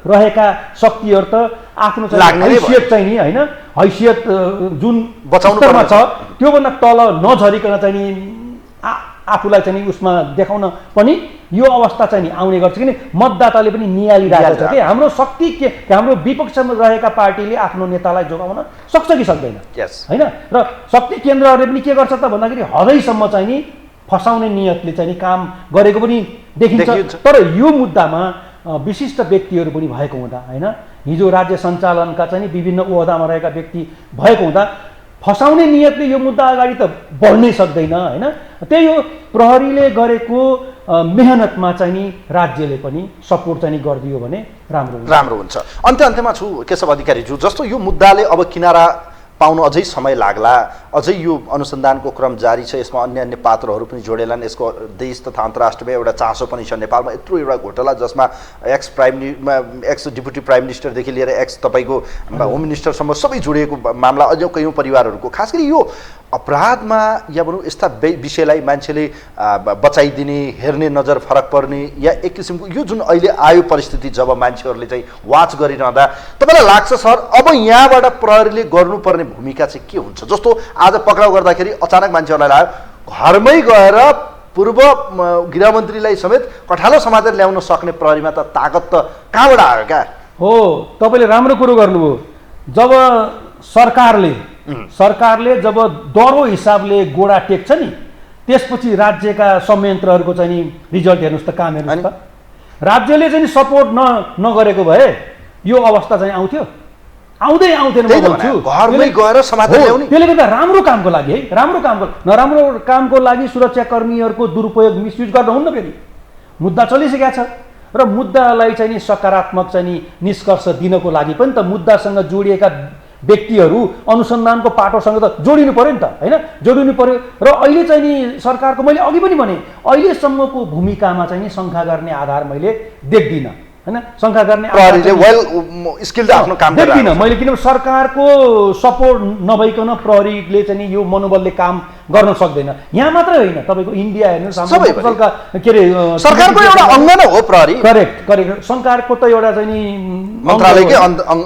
रहेका शक्तिहरू त आफ्नो हैसियत चाहिँ नि होइन, हैसियत जुन स्तरमा छ त्योभन्दा तल नझरिकन चाहिँ नि आफूलाई चाहिँ उसमा देखाउन पनि यो अवस्था चाहिँ नि आउने गर्छ। किन मतदाताले पनि निहालिरहेको छ कि हाम्रो शक्ति के, हाम्रो विपक्षमा रहेका पार्टीले आफ्नो नेतालाई जोगाउन सक्छ कि सक्दैन होइन। र शक्ति केन्द्रहरूले पनि के गर्छ त भन्दाखेरि हदैसम्म चाहिँ नि फसाउने नियतले चाहिँ नि काम गरेको पनि देखिन्छ। तर यो मुद्दामा विशिष्ट व्यक्तिहरू पनि भएको हुँदा होइन, हिजो राज्य सञ्चालनका चाहिँ विभिन्न ओहदामा रहेका व्यक्ति भएको हुँदा फसाउने नियतले यो मुद्दा अगाडि त बढ्नै सक्दैन होइन। त्यही हो प्रहरीले गरेको मेहनतमा चाहिँ नि राज्यले पनि सपोर्ट चाहिँ गरिदियो भने राम्रो हुन्छ। अन्त्यमा छु केशव अधिकारीज्यू, जस्तो यो मुद्दाले अब किनारा पाउनु अझै समय लाग्ला, अझै यो अनुसन्धानको क्रम जारी छ, यसमा अन्य अन्य पात्रहरू पनि जोडेलान्, यसको देश तथा अन्तर्राष्ट्रियमा एउटा चासो पनि छ। नेपालमा यत्रो एउटा घोटाला जसमा एक्स डिप्युटी प्राइम मिनिस्टरदेखि लिएर एक्स तपाईँको होम मिनिस्टरसम्म सबै जोडिएको मामला, अझ कयौँ परिवारहरूको, खास गरी यो अपराधमा या भनौँ यस्ता विषयलाई मान्छेले बचाइदिने, हेर्ने नजर फरक पर्ने या एक किसिमको यो जुन अहिले आयो परिस्थिति जब मान्छेहरूले चाहिँ वाच गरिरहँदा तपाईँलाई लाग्छ सर अब यहाँबाट प्रहरीले गर्नुपर्ने भूमिका चाहिँ के हुन्छ? जस्तो आज पक्राउ गर्दाखेरि अचानक मान्छेहरूलाई लाग्यो घरमै गएर पूर्व गृहमन्त्रीलाई समेत कठालो समातेर ल्याउन सक्ने प्रहरीमा त ताकत त कहाँबाट आयो क्या? हो, तपाईँले राम्रो कुरो गर्नुभयो। जब सरकारले जब दरो हिसाबले गोडा टेक्छ नि त्यसपछि राज्यका संयन्त्रहरूको चाहिँ नि रिजल्ट हेर्नुहोस् त, काम हेर्नुहोस् त। राज्यले चाहिँ सपोर्ट नगरेको भए यो अवस्था चाहिँ आउँथ्यो? आउँदै आउँदैन म भन्छु घरमै गएर समाधान ल्याउने। त्यसले गर्दा राम्रो कामको लागि है, राम्रो कामको, नराम्रो कामको लागि सुरक्षाकर्मीहरूको दुरुपयोग मिसयुज गर्न हुन्न। फेरि मुद्दा चलिसकेको छ र मुद्दालाई चाहिँ नि सकारात्मक चाहिँ नि निष्कर्ष दिनको लागि पनि त मुद्दासँग जोडिएका व्यक्तिहरू अनुसन्धानको पाटोसँग त जोडिनु पर्यो नि त, होइन? जोडिनु पर्यो। र अहिले चाहिँ नि सरकारको, मैले अघि पनि भने, अहिलेसम्मको भूमिकामा चाहिँ नि शङ्का गर्ने आधार मैले देख्दिनँ, होइन? शङ्का गर्ने प्रहरीले वेल स्किल्ड आफ्नो काम देख्दिनँ मैले, किनभने सरकारको सपोर्ट नभइकन प्रहरीले चाहिँ नि यो मनोबलले काम गर्न सक्दैन। यहाँ मात्रै होइन, तपाईँको इन्डिया हेर्नु, के अरे सरकारको एउटा अङ्ग नै हो प्रहरी। करेक्ट करेक्ट, सरकारको त एउटा चाहिँ नि मन्त्रालयकै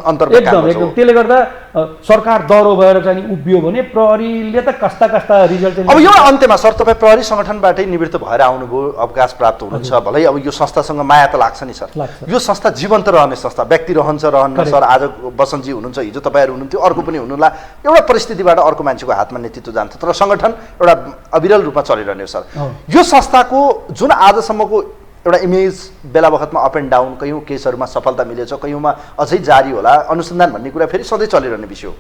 अन्तर्गत एकदम एकदम। त्यसले गर्दा सरकार दह्रो भएर चाहिँ नि उभियो भने प्रहरीले त कस्ता कस्ता रिजल्ट। अब यो अन्त्यमा सर, तपाईँ प्रहरी सङ्गठनबाटै निवृत्त भएर आउनुभयो, अवकाश प्राप्त हुनुहुन्छ, भलै अब यो संस्थासँग माया त लाग्छ नि सर। यो संस्था जीवन्त रहने संस्था, व्यक्ति रहन्छ रहन्न सर। आज बसन्तजी हुनुहुन्छ, हिजो तपाईँहरू हुनुहुन्थ्यो, अर्को पनि हुनुला। एउटा परिस्थितिबाट अर्को मान्छेको हातमा नेतृत्व जान्छ, तर सङ्गठन एउटा अविरल रूपमा चलिरहने हो सर। यो संस्थाको जुन आजसम्मको एउटा इमेज बेला बखतमा अप एन्ड डाउन, कयौँ केसहरूमा सफलता मिलेछ, कयौँमा अझै जारी होला, अनुसन्धान भन्ने कुरा फेरि सधैँ चलिरहने विषय हो।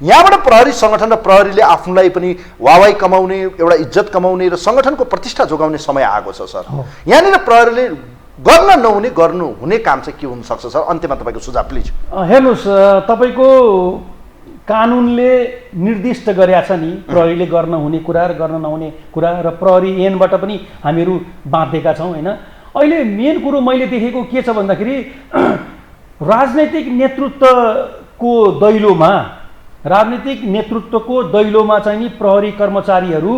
यहाँबाट प्रहरी सङ्गठन र प्रहरीले आफूलाई पनि वाहवाही कमाउने, एउटा इज्जत कमाउने र सङ्गठनको प्रतिष्ठा जोगाउने समय आएको छ सर। यहाँनिर प्रहरीले गर्न नहुने गर्नु हुने काम चाहिँ के हुनसक्छ सर? अन्त्यमा तपाईँको सुझाव प्लिज। हेर्नुहोस्, तपाईँको कानुनले निर्दिष्ट गरेका छ नि प्रहरीले गर्न हुने कुरा र गर्न नहुने कुरा, र प्रहरी ऐनबाट पनि हामीहरू बाँधेका छौँ, होइन? अहिले मेन कुरो मैले देखेको के छ भन्दाखेरि राजनैतिक नेतृत्वको दैलोमा चाहिँ नि प्रहरी कर्मचारीहरू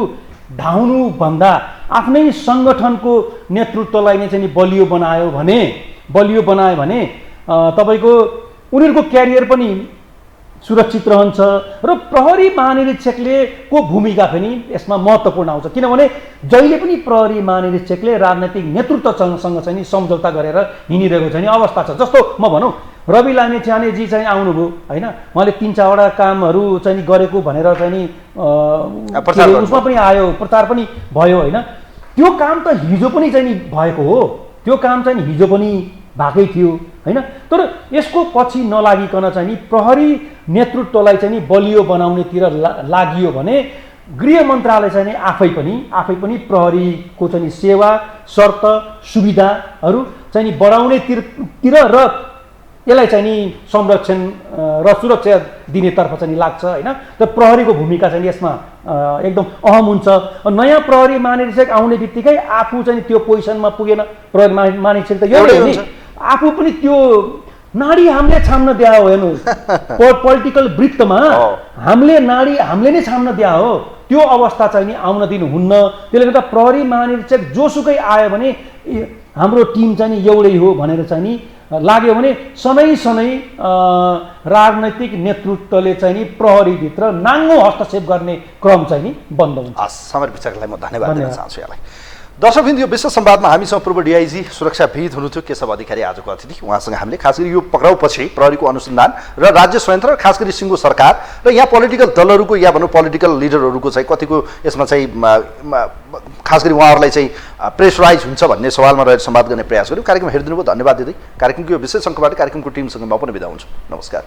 धाउनुभन्दा आफ्नै सङ्गठनको नेतृत्वलाई नै चाहिँ बलियो बनायो भने तपाईँको उनीहरूको क्यारियर पनि सुरक्षित रहन्छ र प्रहरी महानिरीक्षकले को भूमिका पनि यसमा महत्त्वपूर्ण आउँछ। किनभने जहिले पनि प्रहरी महानिरीक्षकले राजनैतिक नेतृत्वसँग चाहिँ नि सम्झौता गरेर हिँडिरहेको चाहिँ अवस्था छ। जस्तो म भनौँ, रवि लामिछानेजी चाहिँ आउनुभयो, होइन? उहाँले 3-4वटा कामहरू चाहिँ गरेको भनेर चाहिँ नि उसमा पनि आयो, प्रचार पनि भयो, होइन? त्यो काम त हिजो पनि चाहिँ नि भएको हो, त्यो काम चाहिँ हिजो पनि भएकै थियो, होइन? तर यसको पछि नलागिकन चाहिँ नि प्रहरी नेतृत्वलाई चाहिँ नि बलियो बनाउनेतिर लागियो भने गृह मन्त्रालय चाहिँ नि आफै पनि प्रहरीको चाहिँ नि सेवा, शर्त, सुविधाहरू चाहिँ नि बढाउनेतिर र यसलाई चाहिँ नि संरक्षण र सुरक्षा दिनेतर्फ चाहिँ नि लाग्छ, होइन? तर प्रहरीको भूमिका चाहिँ यसमा एकदम अहम हुन्छ। नयाँ प्रहरी महानिरीक्षक आउने बित्तिकै आफू चाहिँ त्यो पोजिसनमा पुगेन, प्रहरी महानिरीक्षक त एउटै हो नि, आफू पनि त्यो नाडी हामीले छाम्न दिया हो। हेर्नुहोस्, पोलिटिकल वृत्तमा हामीले नै छाम्न दिया हो, त्यो अवस्था चाहिँ नि आउन दिनुहुन्न। त्यसले गर्दा प्रहरी महानिरीक्षक जोसुकै आयो भने हाम्रो टिम चाहिँ नि एउटै हो भनेर चाहिँ नि लाग्यो भने सधैँ राजनैतिक नेतृत्वले चाहिँ नि प्रहरीभित्र नाङ्गो हस्तक्षेप गर्ने क्रम चाहिँ नि बन्द हुन्छ। समर विचारलाई म धन्यवाद दिन चाहन्छु यहाँलाई। दर्शकवृन्द, यो विश्व संवादमा हामीसँग पूर्व डिआइजी सुरक्षाविद हुनुहुन्थ्यो केशव अधिकारी आजको अतिथि। उहाँसँग हामीले खास गरी यो पक्राउपछि प्रहरीको अनुसन्धान र राज्य संयन्त्र र खास गरी सिङ्गो सरकार र यहाँ पोलिटिकल दलहरूको या भनौँ पोलिटिकल लिडरहरूको चाहिँ कतिको यसमा चाहिँ खास गरी उहाँहरूलाई चाहिँ प्रेसराइज हुन्छ भन्ने सवालमा रहेर संवाद गर्ने प्रयास गर्यौँ। कार्यक्रम हेरिदिनु भयो, धन्यवाद दिँदै कार्यक्रमको यो विशेष अङ्कबाट कार्यक्रमको टिमसँग म पनि बिदा हुन्छु। नमस्कार।